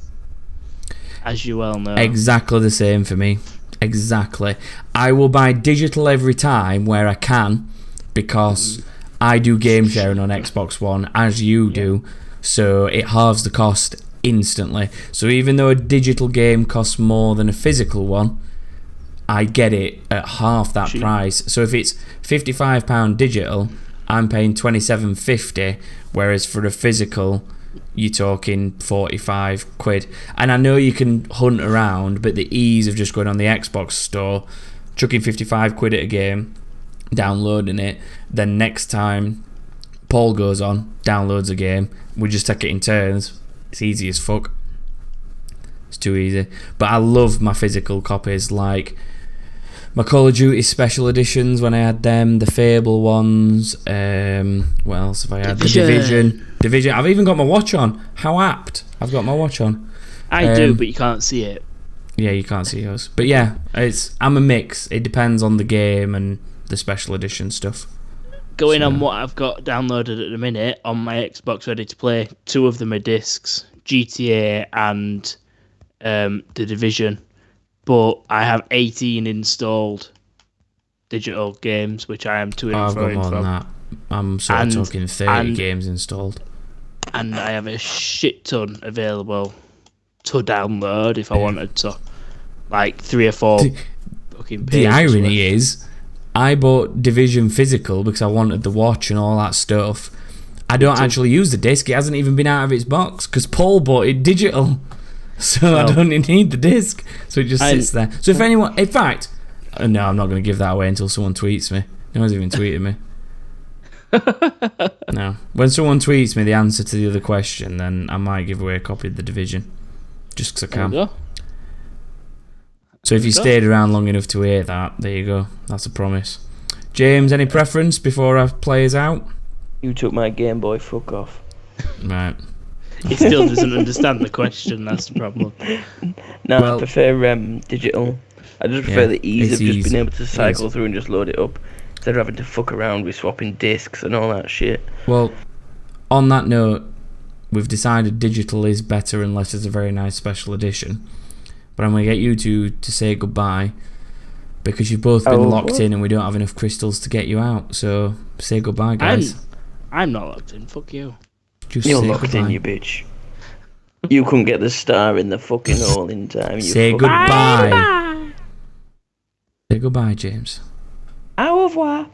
as you well know. Exactly the same for me. Exactly. I will buy digital every time where I can, because I do game sharing on Xbox One, as you do, so it halves the cost instantly. So even though a digital game costs more than a physical one, I get it at half that price. So if it's £55 digital, I'm paying £27.50, whereas for a physical, you're talking 45 quid. And I know you can hunt around, but the ease of just going on the Xbox store, chucking 55 quid at a game, downloading it, then next time Paul goes on, downloads a game, we just take it in turns. It's easy as fuck. It's too easy. But I love my physical copies, like my Call of Duty special editions when I had them, the Fable ones. What else have I had? The Division. I've even got my watch on. How apt! I've got my watch on. I do, but you can't see it. Yeah, you can't see yours. But yeah, I'm a mix. It depends on the game and the special edition stuff. Going on what I've got downloaded at the minute on my Xbox Ready to Play, 2 of them are discs, GTA and The Division. But I have 18 installed digital games, which I am to and fro from. That. I'm sort of talking 30 games installed. And I have a shit ton available to download if I wanted to. Like 3 or 4 fucking pages. The irony is, I bought Division physical because I wanted the watch and all that stuff. I don't actually use the disc. It hasn't even been out of its box because Paul bought it digital. So I don't need the disc. So it just sits there. So if anyone... In fact... No, I'm not going to give that away until someone tweets me. No one's even tweeted me. No. When someone tweets me the answer to the other question, then I might give away a copy of The Division. Just because I can. There you go. So if you stayed around long enough to hear that, there you go. That's a promise. James, any preference before I play us out? You took my Game Boy, fuck off. Right. He still doesn't understand the question, that's the problem. No, I prefer digital. I just prefer the ease of just being able to cycle through and just load it up, instead of having to fuck around with swapping discs and all that shit. Well, on that note, we've decided digital is better unless it's a very nice special edition. But I'm going to get you two to say goodbye, because you've both been locked in and we don't have enough crystals to get you out. So say goodbye, guys. I'm not locked in, fuck you. You're locked in, you bitch. You couldn't get the star in the fucking hole in time. Say goodbye. Bye. Say goodbye, James. Au revoir.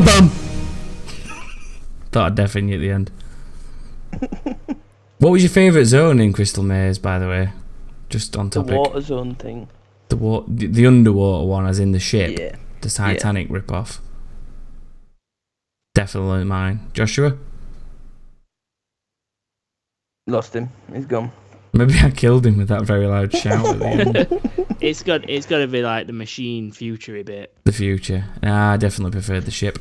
Bum. Thought I'd deafen you at the end. What was your favourite zone in Crystal Maze, by the way? Just on topic. The water zone thing. The underwater one, as in the ship. Yeah. The Titanic rip-off. Definitely mine. Joshua? Lost him. He's gone. Maybe I killed him with that very loud shout at the end. It's got to be like the machine future-y bit. The future. I definitely preferred the ship.